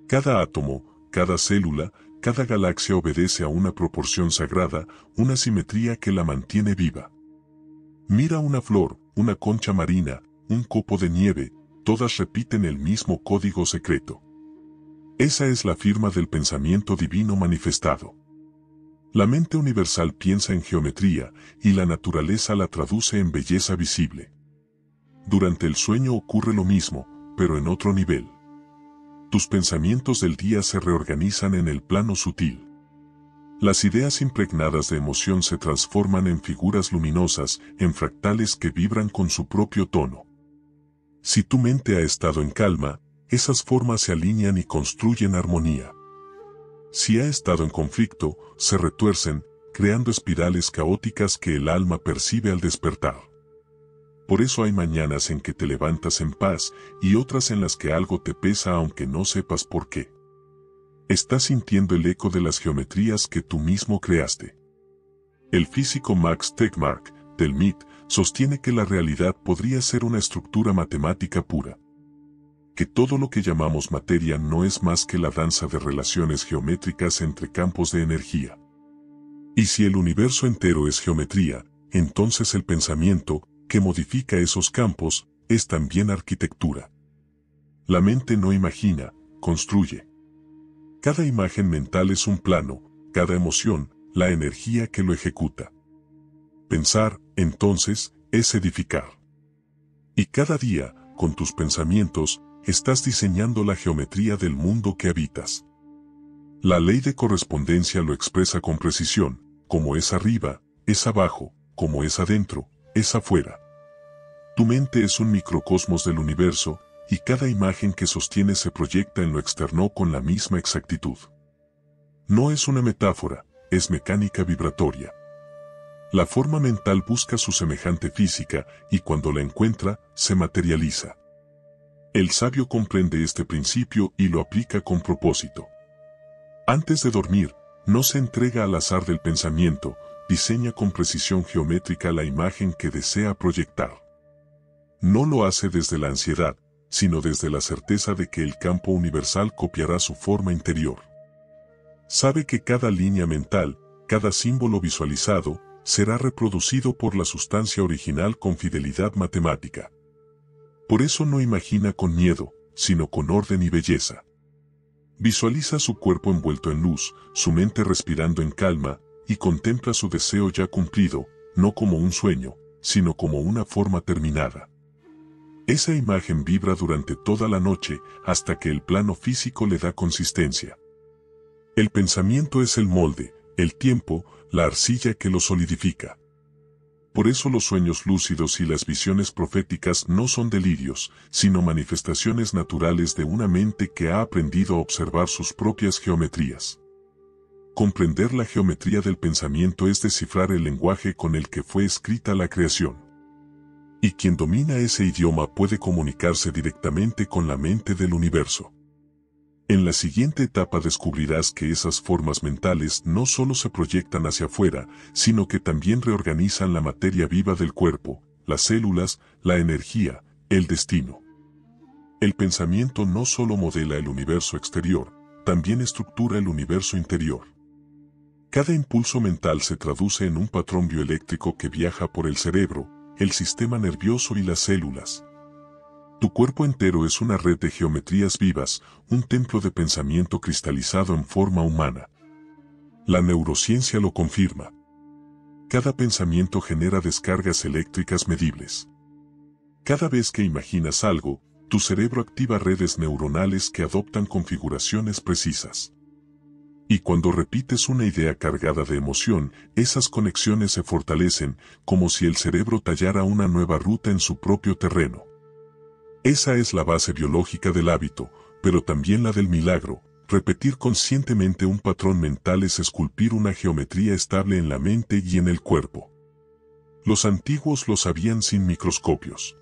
Cada átomo, cada célula, cada galaxia obedece a una proporción sagrada, una simetría que la mantiene viva. Mira una flor, una concha marina, un copo de nieve, todas repiten el mismo código secreto. Esa es la firma del pensamiento divino manifestado. La mente universal piensa en geometría, y la naturaleza la traduce en belleza visible. Durante el sueño ocurre lo mismo, pero en otro nivel. Tus pensamientos del día se reorganizan en el plano sutil. Las ideas impregnadas de emoción se transforman en figuras luminosas, en fractales que vibran con su propio tono. Si tu mente ha estado en calma, esas formas se alinean y construyen armonía. Si ha estado en conflicto, se retuercen, creando espirales caóticas que el alma percibe al despertar. Por eso hay mañanas en que te levantas en paz y otras en las que algo te pesa aunque no sepas por qué. Estás sintiendo el eco de las geometrías que tú mismo creaste. El físico Max Tegmark, del MIT, sostiene que la realidad podría ser una estructura matemática pura. Que todo lo que llamamos materia no es más que la danza de relaciones geométricas entre campos de energía. Y si el universo entero es geometría, entonces el pensamiento, que modifica esos campos, es también arquitectura. La mente no imagina, construye. Cada imagen mental es un plano, cada emoción, la energía que lo ejecuta. Pensar, entonces, es edificar. Y cada día, con tus pensamientos, estás diseñando la geometría del mundo que habitas. La ley de correspondencia lo expresa con precisión, como es arriba, es abajo, como es adentro, es afuera. Tu mente es un microcosmos del universo, y cada imagen que sostiene se proyecta en lo externo con la misma exactitud. No es una metáfora, es mecánica vibratoria. La forma mental busca su semejante física, y cuando la encuentra, se materializa. El sabio comprende este principio y lo aplica con propósito. Antes de dormir, no se entrega al azar del pensamiento, diseña con precisión geométrica la imagen que desea proyectar. No lo hace desde la ansiedad, sino desde la certeza de que el campo universal copiará su forma interior. Sabe que cada línea mental, cada símbolo visualizado, será reproducido por la sustancia original con fidelidad matemática. Por eso no imagina con miedo, sino con orden y belleza. Visualiza su cuerpo envuelto en luz, su mente respirando en calma, y contempla su deseo ya cumplido, no como un sueño, sino como una forma terminada. Esa imagen vibra durante toda la noche hasta que el plano físico le da consistencia. El pensamiento es el molde, el tiempo, la arcilla que lo solidifica. Por eso los sueños lúcidos y las visiones proféticas no son delirios, sino manifestaciones naturales de una mente que ha aprendido a observar sus propias geometrías. Comprender la geometría del pensamiento es descifrar el lenguaje con el que fue escrita la creación. Y quien domina ese idioma puede comunicarse directamente con la mente del universo. En la siguiente etapa descubrirás que esas formas mentales no solo se proyectan hacia afuera, sino que también reorganizan la materia viva del cuerpo, las células, la energía, el destino. El pensamiento no solo modela el universo exterior, también estructura el universo interior. Cada impulso mental se traduce en un patrón bioeléctrico que viaja por el cerebro, el sistema nervioso y las células. Tu cuerpo entero es una red de geometrías vivas, un templo de pensamiento cristalizado en forma humana. La neurociencia lo confirma. Cada pensamiento genera descargas eléctricas medibles. Cada vez que imaginas algo, tu cerebro activa redes neuronales que adoptan configuraciones precisas. Y cuando repites una idea cargada de emoción, esas conexiones se fortalecen, como si el cerebro tallara una nueva ruta en su propio terreno. Esa es la base biológica del hábito, pero también la del milagro. Repetir conscientemente un patrón mental es esculpir una geometría estable en la mente y en el cuerpo. Los antiguos lo sabían sin microscopios.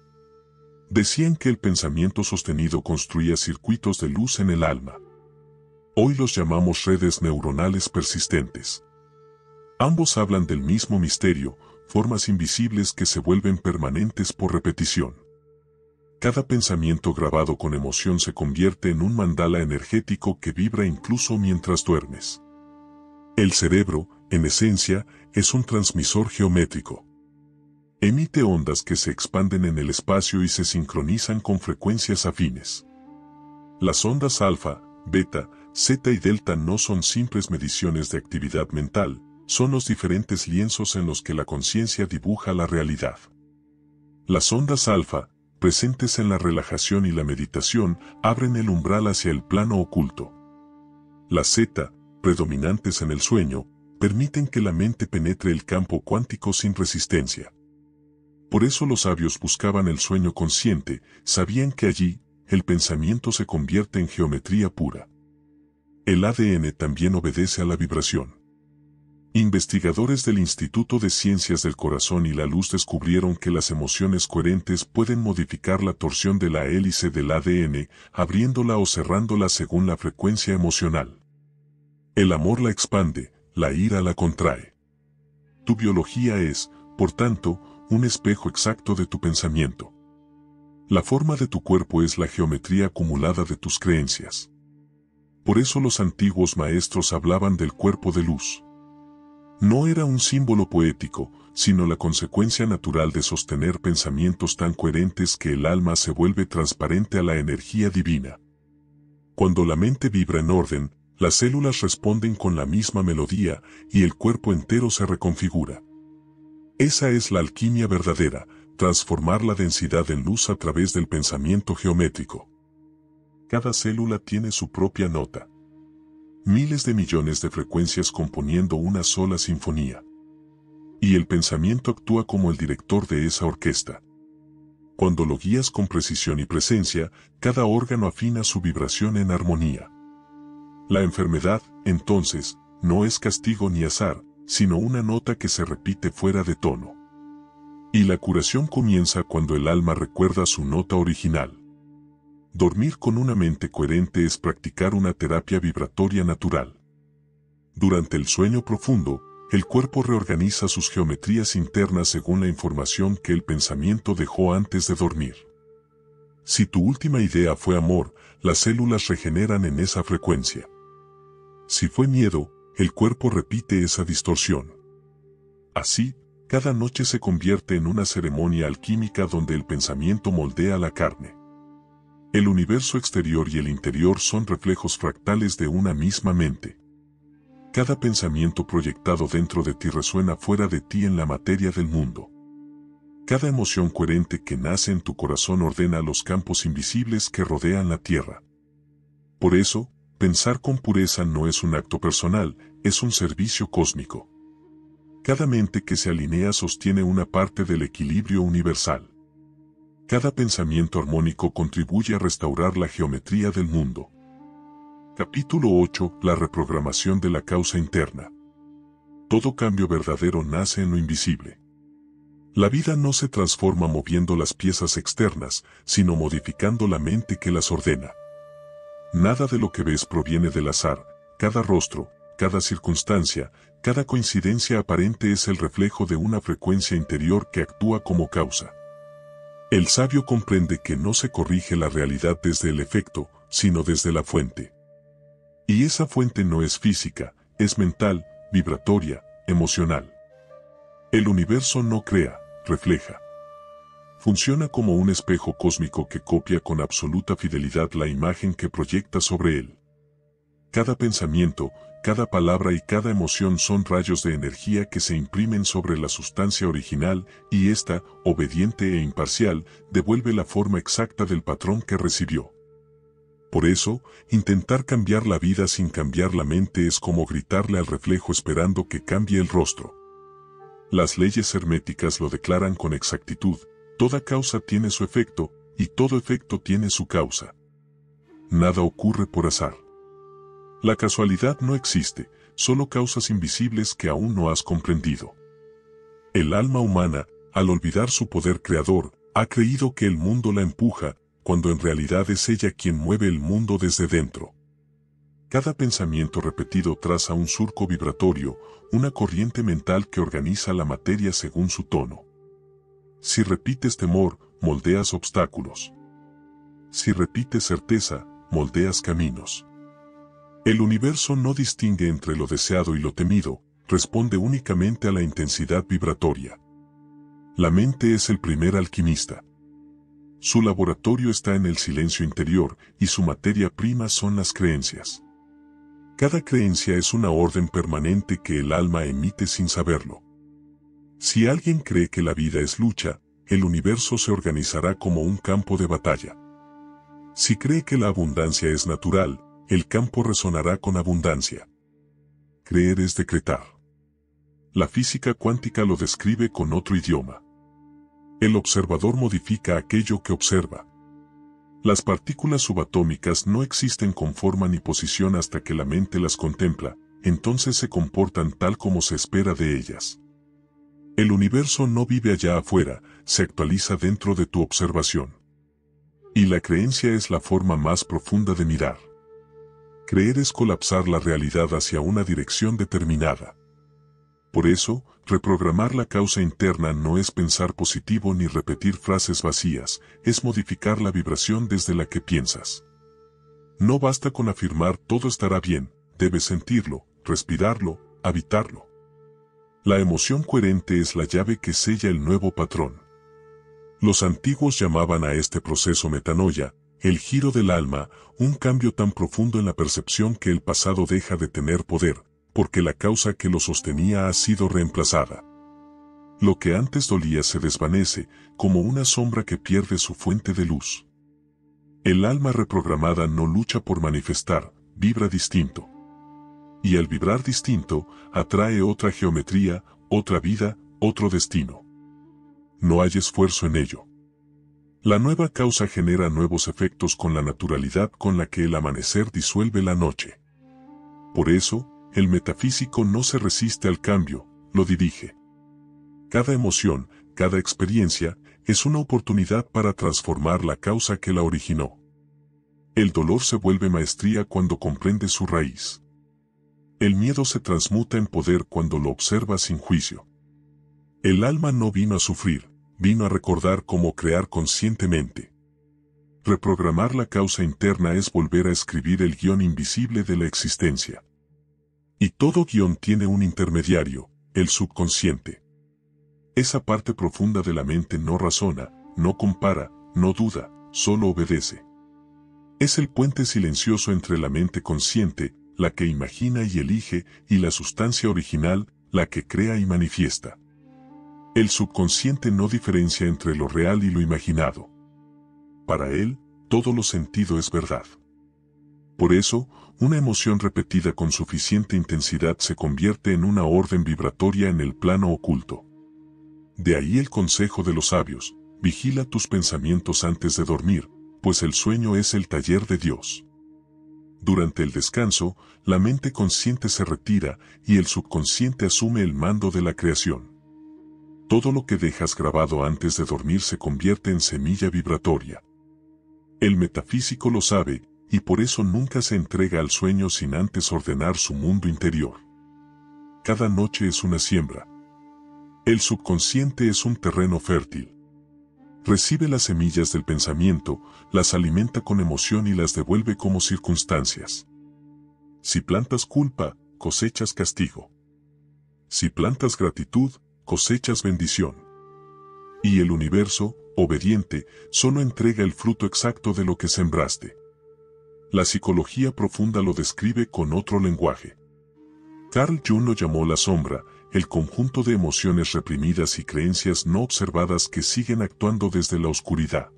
Decían que el pensamiento sostenido construía circuitos de luz en el alma. Hoy los llamamos redes neuronales persistentes. Ambos hablan del mismo misterio, formas invisibles que se vuelven permanentes por repetición. Cada pensamiento grabado con emoción se convierte en un mandala energético que vibra incluso mientras duermes. El cerebro, en esencia, es un transmisor geométrico. Emite ondas que se expanden en el espacio y se sincronizan con frecuencias afines. Las ondas alfa, beta, zeta y delta no son simples mediciones de actividad mental, son los diferentes lienzos en los que la conciencia dibuja la realidad. Las ondas alfa, presentes en la relajación y la meditación, abren el umbral hacia el plano oculto. Las zeta, predominantes en el sueño, permiten que la mente penetre el campo cuántico sin resistencia. Por eso los sabios buscaban el sueño consciente, sabían que allí, el pensamiento se convierte en geometría pura. El ADN también obedece a la vibración. Investigadores del Instituto de Ciencias del Corazón y la Luz descubrieron que las emociones coherentes pueden modificar la torsión de la hélice del ADN, abriéndola o cerrándola según la frecuencia emocional. El amor la expande, la ira la contrae. Tu biología es, por tanto, un espejo exacto de tu pensamiento. La forma de tu cuerpo es la geometría acumulada de tus creencias. Por eso los antiguos maestros hablaban del cuerpo de luz. No era un símbolo poético, sino la consecuencia natural de sostener pensamientos tan coherentes que el alma se vuelve transparente a la energía divina. Cuando la mente vibra en orden, las células responden con la misma melodía y el cuerpo entero se reconfigura. Esa es la alquimia verdadera, transformar la densidad en luz a través del pensamiento geométrico. Cada célula tiene su propia nota. Miles de millones de frecuencias componiendo una sola sinfonía. Y el pensamiento actúa como el director de esa orquesta. Cuando lo guías con precisión y presencia, cada órgano afina su vibración en armonía. La enfermedad, entonces, no es castigo ni azar, sino una nota que se repite fuera de tono. Y la curación comienza cuando el alma recuerda su nota original. Dormir con una mente coherente es practicar una terapia vibratoria natural. Durante el sueño profundo, el cuerpo reorganiza sus geometrías internas según la información que el pensamiento dejó antes de dormir. Si tu última idea fue amor, las células regeneran en esa frecuencia. Si fue miedo, el cuerpo repite esa distorsión. Así, cada noche se convierte en una ceremonia alquímica donde el pensamiento moldea la carne. El universo exterior y el interior son reflejos fractales de una misma mente. Cada pensamiento proyectado dentro de ti resuena fuera de ti en la materia del mundo. Cada emoción coherente que nace en tu corazón ordena los campos invisibles que rodean la tierra. Por eso, pensar con pureza no es un acto personal, es un servicio cósmico. Cada mente que se alinea sostiene una parte del equilibrio universal. Cada pensamiento armónico contribuye a restaurar la geometría del mundo. Capítulo 8. La reprogramación de la causa interna. Todo cambio verdadero nace en lo invisible. La vida no se transforma moviendo las piezas externas, sino modificando la mente que las ordena. Nada de lo que ves proviene del azar, cada rostro, cada circunstancia, cada coincidencia aparente es el reflejo de una frecuencia interior que actúa como causa. El sabio comprende que no se corrige la realidad desde el efecto, sino desde la fuente. Y esa fuente no es física, es mental, vibratoria, emocional. El universo no crea, refleja. Funciona como un espejo cósmico que copia con absoluta fidelidad la imagen que proyecta sobre él. Cada pensamiento, cada palabra y cada emoción son rayos de energía que se imprimen sobre la sustancia original y ésta, obediente e imparcial, devuelve la forma exacta del patrón que recibió. Por eso, intentar cambiar la vida sin cambiar la mente es como gritarle al reflejo esperando que cambie el rostro. Las leyes herméticas lo declaran con exactitud: toda causa tiene su efecto, y todo efecto tiene su causa. Nada ocurre por azar. La casualidad no existe, solo causas invisibles que aún no has comprendido. El alma humana, al olvidar su poder creador, ha creído que el mundo la empuja, cuando en realidad es ella quien mueve el mundo desde dentro. Cada pensamiento repetido traza un surco vibratorio, una corriente mental que organiza la materia según su tono. Si repites temor, moldeas obstáculos. Si repites certeza, moldeas caminos. El universo no distingue entre lo deseado y lo temido, responde únicamente a la intensidad vibratoria. La mente es el primer alquimista. Su laboratorio está en el silencio interior y su materia prima son las creencias. Cada creencia es una orden permanente que el alma emite sin saberlo. Si alguien cree que la vida es lucha, el universo se organizará como un campo de batalla. Si cree que la abundancia es natural, el campo resonará con abundancia. Creer es decretar. La física cuántica lo describe con otro idioma. El observador modifica aquello que observa. Las partículas subatómicas no existen con forma ni posición hasta que la mente las contempla, entonces se comportan tal como se espera de ellas. El universo no vive allá afuera, se actualiza dentro de tu observación. Y la creencia es la forma más profunda de mirar. Creer es colapsar la realidad hacia una dirección determinada. Por eso, reprogramar la causa interna no es pensar positivo ni repetir frases vacías, es modificar la vibración desde la que piensas. No basta con afirmar todo estará bien, debes sentirlo, respirarlo, habitarlo. La emoción coherente es la llave que sella el nuevo patrón. Los antiguos llamaban a este proceso metanoia, el giro del alma, un cambio tan profundo en la percepción que el pasado deja de tener poder, porque la causa que lo sostenía ha sido reemplazada. Lo que antes dolía se desvanece, como una sombra que pierde su fuente de luz. El alma reprogramada no lucha por manifestar, vibra distinto. Y al vibrar distinto, atrae otra geometría, otra vida, otro destino. No hay esfuerzo en ello. La nueva causa genera nuevos efectos con la naturalidad con la que el amanecer disuelve la noche. Por eso, el metafísico no se resiste al cambio, lo dirige. Cada emoción, cada experiencia, es una oportunidad para transformar la causa que la originó. El dolor se vuelve maestría cuando comprende su raíz. El miedo se transmuta en poder cuando lo observa sin juicio. El alma no vino a sufrir, vino a recordar cómo crear conscientemente. Reprogramar la causa interna es volver a escribir el guión invisible de la existencia. Y todo guión tiene un intermediario, el subconsciente. Esa parte profunda de la mente no razona, no compara, no duda, solo obedece. Es el puente silencioso entre la mente consciente, la que imagina y elige, y la sustancia original, la que crea y manifiesta. El subconsciente no diferencia entre lo real y lo imaginado. Para él, todo lo sentido es verdad. Por eso, una emoción repetida con suficiente intensidad se convierte en una orden vibratoria en el plano oculto. De ahí el consejo de los sabios: vigila tus pensamientos antes de dormir, pues el sueño es el taller de Dios. Durante el descanso, la mente consciente se retira y el subconsciente asume el mando de la creación. Todo lo que dejas grabado antes de dormir se convierte en semilla vibratoria. El metafísico lo sabe, y por eso nunca se entrega al sueño sin antes ordenar su mundo interior. Cada noche es una siembra. El subconsciente es un terreno fértil. Recibe las semillas del pensamiento, las alimenta con emoción y las devuelve como circunstancias. Si plantas culpa, cosechas castigo. Si plantas gratitud, cosechas bendición. Y el universo, obediente, solo entrega el fruto exacto de lo que sembraste. La psicología profunda lo describe con otro lenguaje. Carl Jung lo llamó la sombra, el conjunto de emociones reprimidas y creencias no observadas que siguen actuando desde la oscuridad.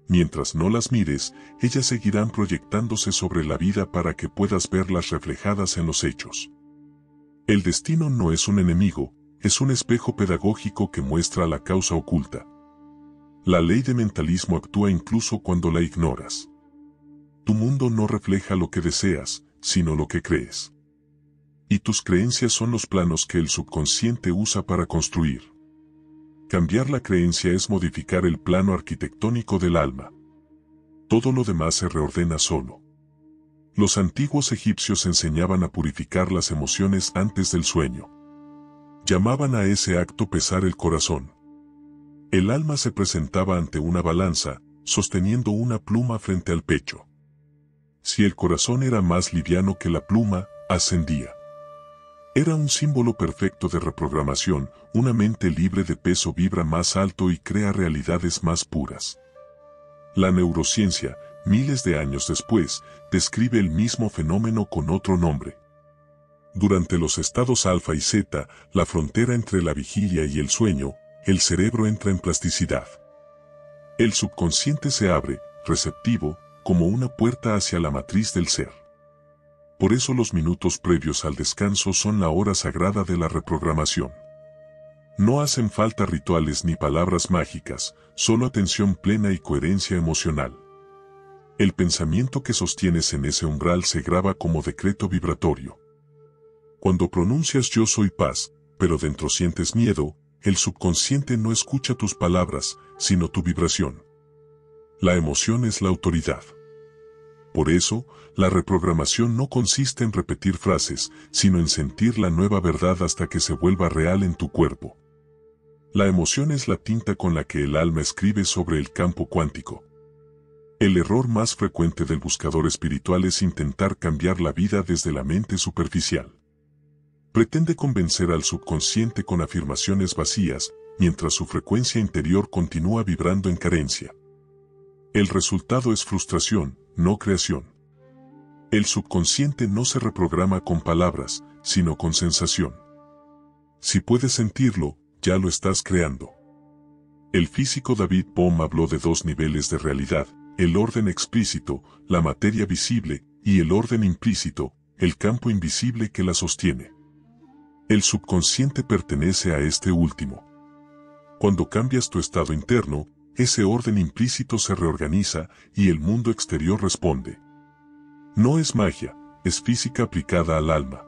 Mientras no las mires, ellas seguirán proyectándose sobre la vida para que puedas verlas reflejadas en los hechos. El destino no es un enemigo, es un espejo pedagógico que muestra la causa oculta. La ley de mentalismo actúa incluso cuando la ignoras. Tu mundo no refleja lo que deseas, sino lo que crees. Y tus creencias son los planos que el subconsciente usa para construir. Cambiar la creencia es modificar el plano arquitectónico del alma. Todo lo demás se reordena solo. Los antiguos egipcios enseñaban a purificar las emociones antes del sueño. Llamaban a ese acto pesar el corazón. El alma se presentaba ante una balanza, sosteniendo una pluma frente al pecho. Si el corazón era más liviano que la pluma, ascendía. Era un símbolo perfecto de reprogramación. Una mente libre de peso vibra más alto y crea realidades más puras. La neurociencia, miles de años después, describe el mismo fenómeno con otro nombre. Durante los estados alfa y zeta, la frontera entre la vigilia y el sueño, el cerebro entra en plasticidad. El subconsciente se abre, receptivo, como una puerta hacia la matriz del ser. Por eso los minutos previos al descanso son la hora sagrada de la reprogramación. No hacen falta rituales ni palabras mágicas, solo atención plena y coherencia emocional. El pensamiento que sostienes en ese umbral se graba como decreto vibratorio. Cuando pronuncias yo soy paz, pero dentro sientes miedo, el subconsciente no escucha tus palabras, sino tu vibración. La emoción es la autoridad. Por eso, la reprogramación no consiste en repetir frases, sino en sentir la nueva verdad hasta que se vuelva real en tu cuerpo. La emoción es la tinta con la que el alma escribe sobre el campo cuántico. El error más frecuente del buscador espiritual es intentar cambiar la vida desde la mente superficial. Pretende convencer al subconsciente con afirmaciones vacías, mientras su frecuencia interior continúa vibrando en carencia. El resultado es frustración, no creación. El subconsciente no se reprograma con palabras, sino con sensación. Si puedes sentirlo, ya lo estás creando. El físico David Bohm habló de dos niveles de realidad, el orden explícito, la materia visible, y el orden implícito, el campo invisible que la sostiene. El subconsciente pertenece a este último. Cuando cambias tu estado interno, ese orden implícito se reorganiza y el mundo exterior responde. No es magia, es física aplicada al alma.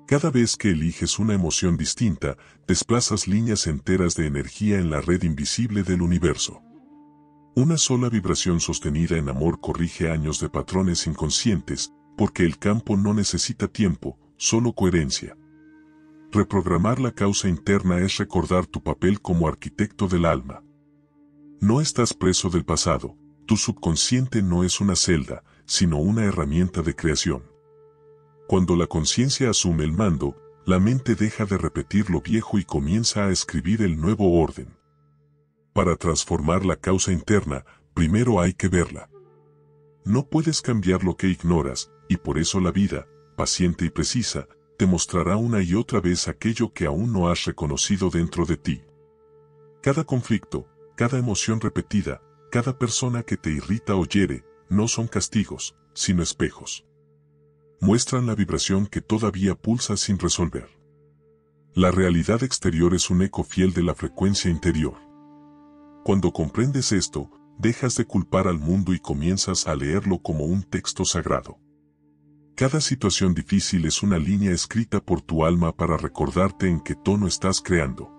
Cada vez que eliges una emoción distinta, desplazas líneas enteras de energía en la red invisible del universo. Una sola vibración sostenida en amor corrige años de patrones inconscientes, porque el campo no necesita tiempo, solo coherencia. Reprogramar la causa interna es recordar tu papel como arquitecto del alma. No estás preso del pasado, tu subconsciente no es una celda, sino una herramienta de creación. Cuando la conciencia asume el mando, la mente deja de repetir lo viejo y comienza a escribir el nuevo orden. Para transformar la causa interna, primero hay que verla. No puedes cambiar lo que ignoras, y por eso la vida, paciente y precisa, te mostrará una y otra vez aquello que aún no has reconocido dentro de ti. Cada conflicto, cada emoción repetida, cada persona que te irrita o hiere, no son castigos, sino espejos. Muestran la vibración que todavía pulsa sin resolver. La realidad exterior es un eco fiel de la frecuencia interior. Cuando comprendes esto, dejas de culpar al mundo y comienzas a leerlo como un texto sagrado. Cada situación difícil es una línea escrita por tu alma para recordarte en qué tono estás creando.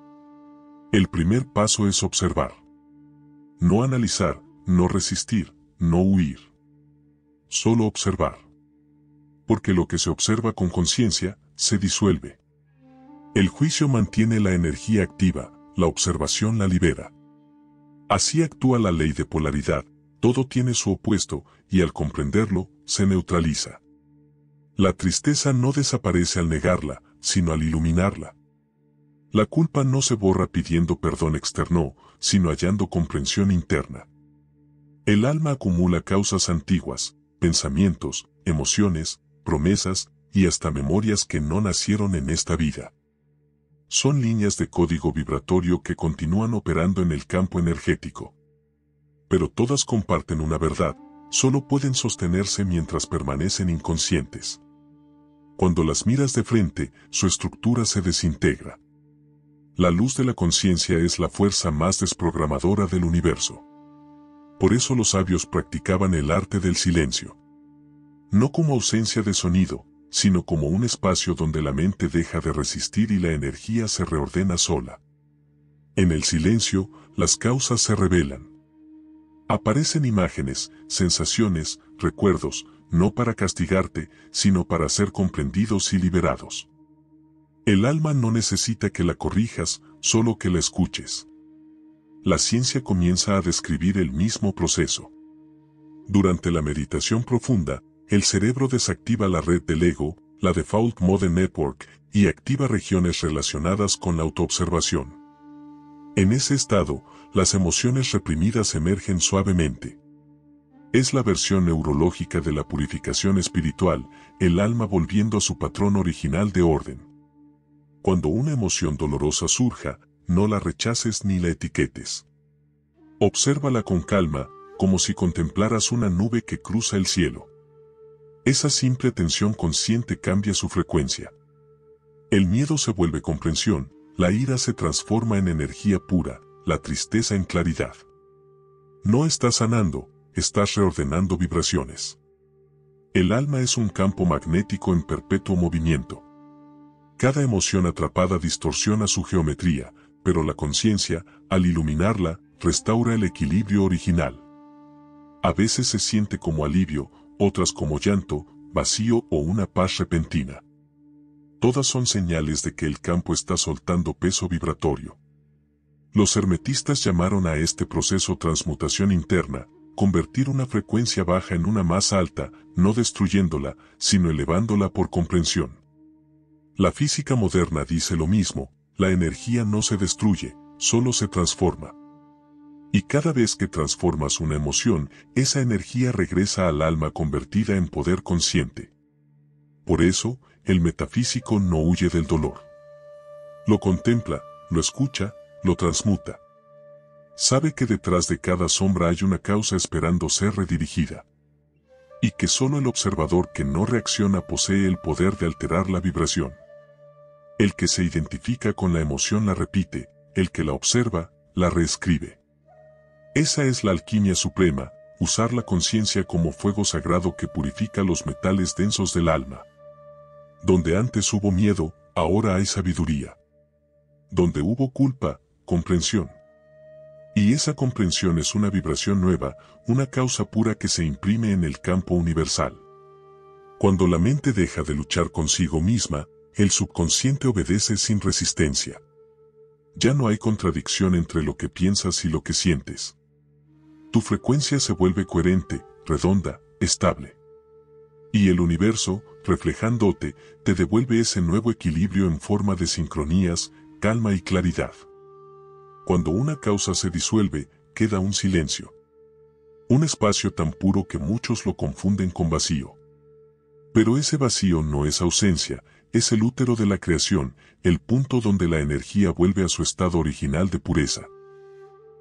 El primer paso es observar. No analizar, no resistir, no huir. Solo observar. Porque lo que se observa con conciencia, se disuelve. El juicio mantiene la energía activa, la observación la libera. Así actúa la ley de polaridad, todo tiene su opuesto, y al comprenderlo, se neutraliza. La tristeza no desaparece al negarla, sino al iluminarla. La culpa no se borra pidiendo perdón externo, sino hallando comprensión interna. El alma acumula causas antiguas, pensamientos, emociones, promesas, y hasta memorias que no nacieron en esta vida. Son líneas de código vibratorio que continúan operando en el campo energético. Pero todas comparten una verdad, solo pueden sostenerse mientras permanecen inconscientes. Cuando las miras de frente, su estructura se desintegra. La luz de la conciencia es la fuerza más desprogramadora del universo. Por eso los sabios practicaban el arte del silencio. No como ausencia de sonido, sino como un espacio donde la mente deja de resistir y la energía se reordena sola. En el silencio, las causas se revelan. Aparecen imágenes, sensaciones, recuerdos, no para castigarte, sino para ser comprendidos y liberados. El alma no necesita que la corrijas, solo que la escuches. La ciencia comienza a describir el mismo proceso. Durante la meditación profunda, el cerebro desactiva la red del ego, la Default Mode Network, y activa regiones relacionadas con la autoobservación. En ese estado, las emociones reprimidas emergen suavemente. Es la versión neurológica de la purificación espiritual, el alma volviendo a su patrón original de orden. Cuando una emoción dolorosa surja, no la rechaces ni la etiquetes. Obsérvala con calma, como si contemplaras una nube que cruza el cielo. Esa simple atención consciente cambia su frecuencia. El miedo se vuelve comprensión, la ira se transforma en energía pura, la tristeza en claridad. No estás sanando, estás reordenando vibraciones. El alma es un campo magnético en perpetuo movimiento. Cada emoción atrapada distorsiona su geometría, pero la conciencia, al iluminarla, restaura el equilibrio original. A veces se siente como alivio, otras como llanto, vacío o una paz repentina. Todas son señales de que el campo está soltando peso vibratorio. Los hermetistas llamaron a este proceso transmutación interna, convertir una frecuencia baja en una más alta, no destruyéndola, sino elevándola por comprensión. La física moderna dice lo mismo, la energía no se destruye, solo se transforma. Y cada vez que transformas una emoción, esa energía regresa al alma convertida en poder consciente. Por eso, el metafísico no huye del dolor. Lo contempla, lo escucha, lo transmuta. Sabe que detrás de cada sombra hay una causa esperando ser redirigida. Y que solo el observador que no reacciona posee el poder de alterar la vibración. El que se identifica con la emoción la repite, el que la observa, la reescribe. Esa es la alquimia suprema, usar la conciencia como fuego sagrado que purifica los metales densos del alma. Donde antes hubo miedo, ahora hay sabiduría. Donde hubo culpa, comprensión. Y esa comprensión es una vibración nueva, una causa pura que se imprime en el campo universal. Cuando la mente deja de luchar consigo misma, el subconsciente obedece sin resistencia. Ya no hay contradicción entre lo que piensas y lo que sientes. Tu frecuencia se vuelve coherente, redonda, estable. Y el universo, reflejándote, te devuelve ese nuevo equilibrio en forma de sincronías, calma y claridad. Cuando una causa se disuelve, queda un silencio. Un espacio tan puro que muchos lo confunden con vacío. Pero ese vacío no es ausencia, es el útero de la creación, el punto donde la energía vuelve a su estado original de pureza.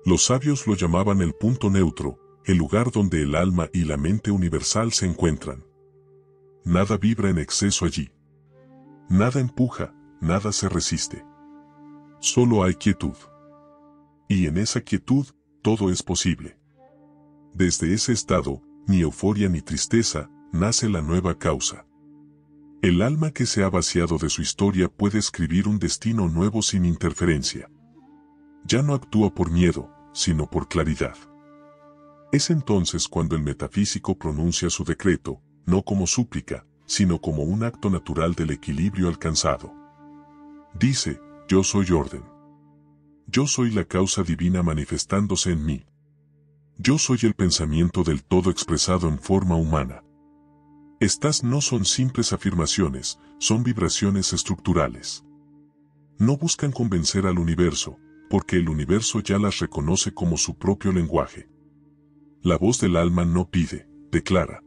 Los sabios lo llamaban el punto neutro, el lugar donde el alma y la mente universal se encuentran. Nada vibra en exceso allí. Nada empuja, nada se resiste. Solo hay quietud. Y en esa quietud, todo es posible. Desde ese estado, ni euforia ni tristeza, nace la nueva causa. El alma que se ha vaciado de su historia puede escribir un destino nuevo sin interferencia. Ya no actúa por miedo, sino por claridad. Es entonces cuando el metafísico pronuncia su decreto, no como súplica, sino como un acto natural del equilibrio alcanzado. Dice, yo soy orden. Yo soy la causa divina manifestándose en mí. Yo soy el pensamiento del todo expresado en forma humana. Estas no son simples afirmaciones, son vibraciones estructurales. No buscan convencer al universo, porque el universo ya las reconoce como su propio lenguaje. La voz del alma no pide, declara.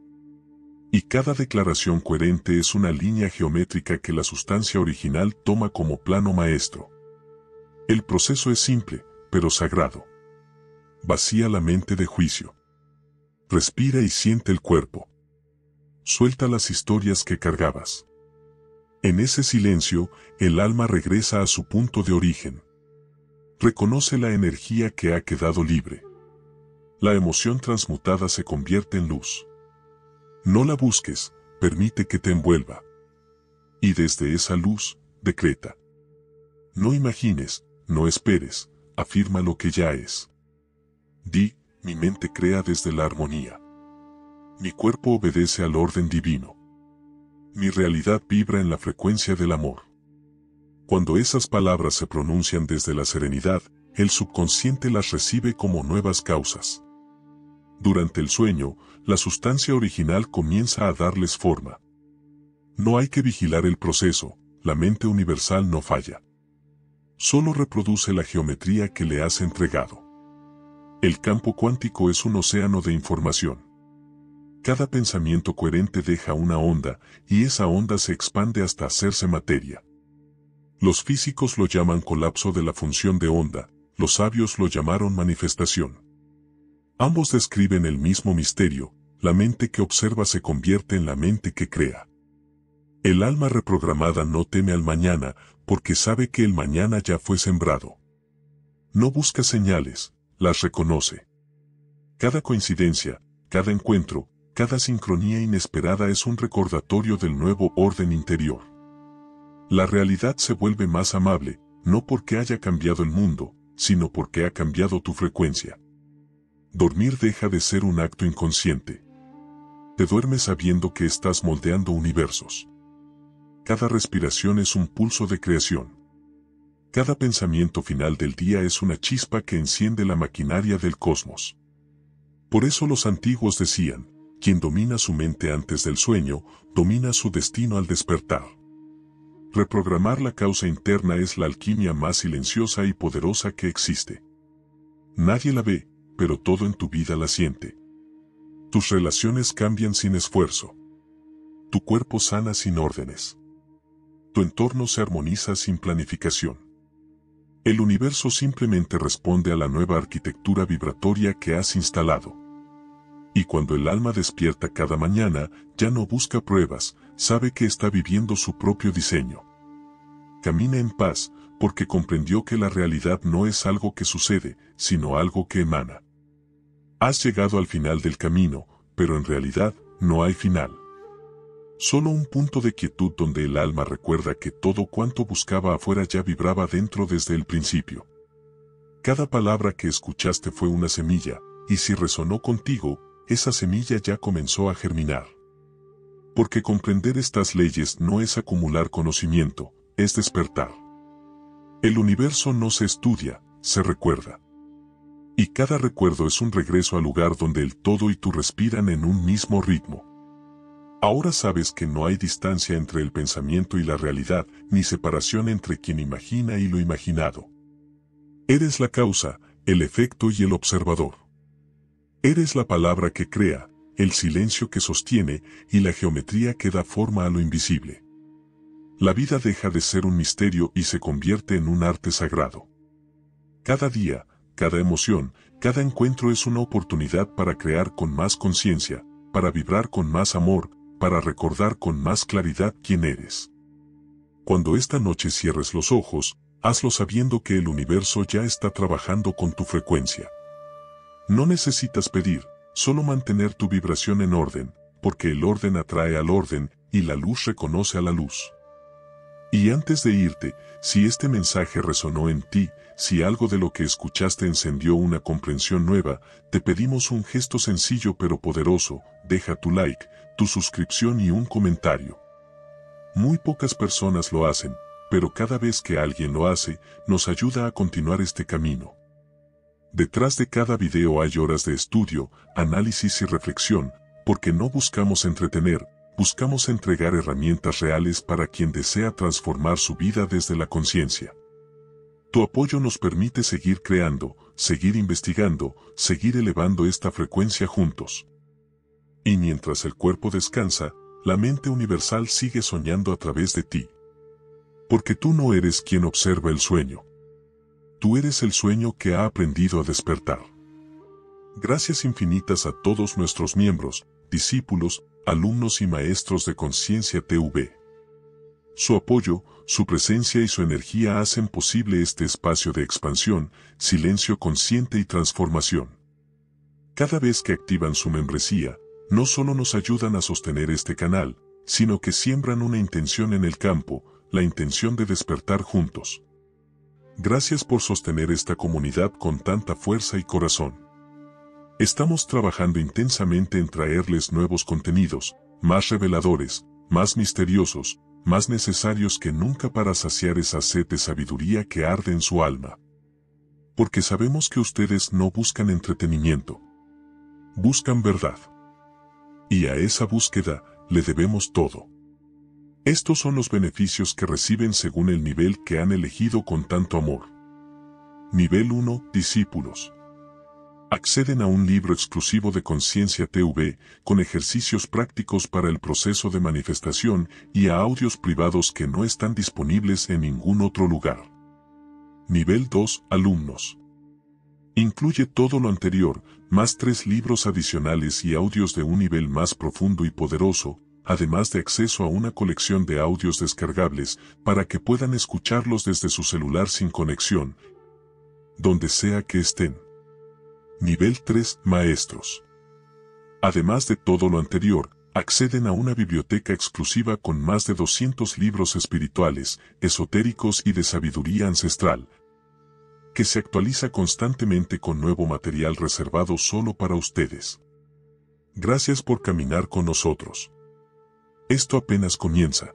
Y cada declaración coherente es una línea geométrica que la sustancia original toma como plano maestro. El proceso es simple, pero sagrado. Vacía la mente de juicio. Respira y siente el cuerpo. Suelta las historias que cargabas. En ese silencio, el alma regresa a su punto de origen. Reconoce la energía que ha quedado libre. La emoción transmutada se convierte en luz. No la busques, permite que te envuelva. Y desde esa luz, decreta. No imagines, no esperes, afirma lo que ya es. Di, mi mente crea desde la armonía. Mi cuerpo obedece al orden divino. Mi realidad vibra en la frecuencia del amor. Cuando esas palabras se pronuncian desde la serenidad, el subconsciente las recibe como nuevas causas. Durante el sueño, la sustancia original comienza a darles forma. No hay que vigilar el proceso, la mente universal no falla. Solo reproduce la geometría que le has entregado. El campo cuántico es un océano de información. Cada pensamiento coherente deja una onda, y esa onda se expande hasta hacerse materia. Los físicos lo llaman colapso de la función de onda, los sabios lo llamaron manifestación. Ambos describen el mismo misterio, la mente que observa se convierte en la mente que crea. El alma reprogramada no teme al mañana, porque sabe que el mañana ya fue sembrado. No busca señales, las reconoce. Cada coincidencia, cada encuentro, cada sincronía inesperada es un recordatorio del nuevo orden interior. La realidad se vuelve más amable, no porque haya cambiado el mundo, sino porque ha cambiado tu frecuencia. Dormir deja de ser un acto inconsciente. Te duermes sabiendo que estás moldeando universos. Cada respiración es un pulso de creación. Cada pensamiento final del día es una chispa que enciende la maquinaria del cosmos. Por eso los antiguos decían, quien domina su mente antes del sueño, domina su destino al despertar. Reprogramar la causa interna es la alquimia más silenciosa y poderosa que existe. Nadie la ve, pero todo en tu vida la siente. Tus relaciones cambian sin esfuerzo. Tu cuerpo sana sin órdenes. Tu entorno se armoniza sin planificación. El universo simplemente responde a la nueva arquitectura vibratoria que has instalado. Y cuando el alma despierta cada mañana, ya no busca pruebas, sabe que está viviendo su propio diseño. Camina en paz, porque comprendió que la realidad no es algo que sucede, sino algo que emana. Has llegado al final del camino, pero en realidad no hay final. Solo un punto de quietud donde el alma recuerda que todo cuanto buscaba afuera ya vibraba dentro desde el principio. Cada palabra que escuchaste fue una semilla, y si resonó contigo, esa semilla ya comenzó a germinar. Porque comprender estas leyes no es acumular conocimiento, es despertar. El universo no se estudia, se recuerda. Y cada recuerdo es un regreso al lugar donde el todo y tú respiran en un mismo ritmo. Ahora sabes que no hay distancia entre el pensamiento y la realidad, ni separación entre quien imagina y lo imaginado. Eres la causa, el efecto y el observador. Eres la palabra que crea, el silencio que sostiene y la geometría que da forma a lo invisible. La vida deja de ser un misterio y se convierte en un arte sagrado. Cada día, cada emoción, cada encuentro es una oportunidad para crear con más conciencia, para vibrar con más amor, para recordar con más claridad quién eres. Cuando esta noche cierres los ojos, hazlo sabiendo que el universo ya está trabajando con tu frecuencia. No necesitas pedir, solo mantener tu vibración en orden, porque el orden atrae al orden y la luz reconoce a la luz. Y antes de irte, si este mensaje resonó en ti, si algo de lo que escuchaste encendió una comprensión nueva, te pedimos un gesto sencillo pero poderoso, deja tu like, tu suscripción y un comentario. Muy pocas personas lo hacen, pero cada vez que alguien lo hace, nos ayuda a continuar este camino. Detrás de cada video hay horas de estudio, análisis y reflexión, porque no buscamos entretener, buscamos entregar herramientas reales para quien desea transformar su vida desde la conciencia. Tu apoyo nos permite seguir creando, seguir investigando, seguir elevando esta frecuencia juntos. Y mientras el cuerpo descansa, la mente universal sigue soñando a través de ti. Porque tú no eres quien observa el sueño. Tú eres el sueño que ha aprendido a despertar. Gracias infinitas a todos nuestros miembros, discípulos, alumnos y maestros de Conciencia TV. Su apoyo, su presencia y su energía hacen posible este espacio de expansión, silencio consciente y transformación. Cada vez que activan su membresía, no solo nos ayudan a sostener este canal, sino que siembran una intención en el campo, la intención de despertar juntos. Gracias por sostener esta comunidad con tanta fuerza y corazón. Estamos trabajando intensamente en traerles nuevos contenidos, más reveladores, más misteriosos, más necesarios que nunca para saciar esa sed de sabiduría que arde en su alma. Porque sabemos que ustedes no buscan entretenimiento. Buscan verdad. Y a esa búsqueda le debemos todo. Estos son los beneficios que reciben según el nivel que han elegido con tanto amor. Nivel 1, discípulos. Acceden a un libro exclusivo de Conciencia TV, con ejercicios prácticos para el proceso de manifestación y a audios privados que no están disponibles en ningún otro lugar. Nivel 2, alumnos. Incluye todo lo anterior, más 3 libros adicionales y audios de un nivel más profundo y poderoso, además de acceso a una colección de audios descargables para que puedan escucharlos desde su celular sin conexión, donde sea que estén. Nivel 3, maestros. Además de todo lo anterior, acceden a una biblioteca exclusiva con más de 200 libros espirituales, esotéricos y de sabiduría ancestral, que se actualiza constantemente con nuevo material reservado solo para ustedes. Gracias por caminar con nosotros. Esto apenas comienza.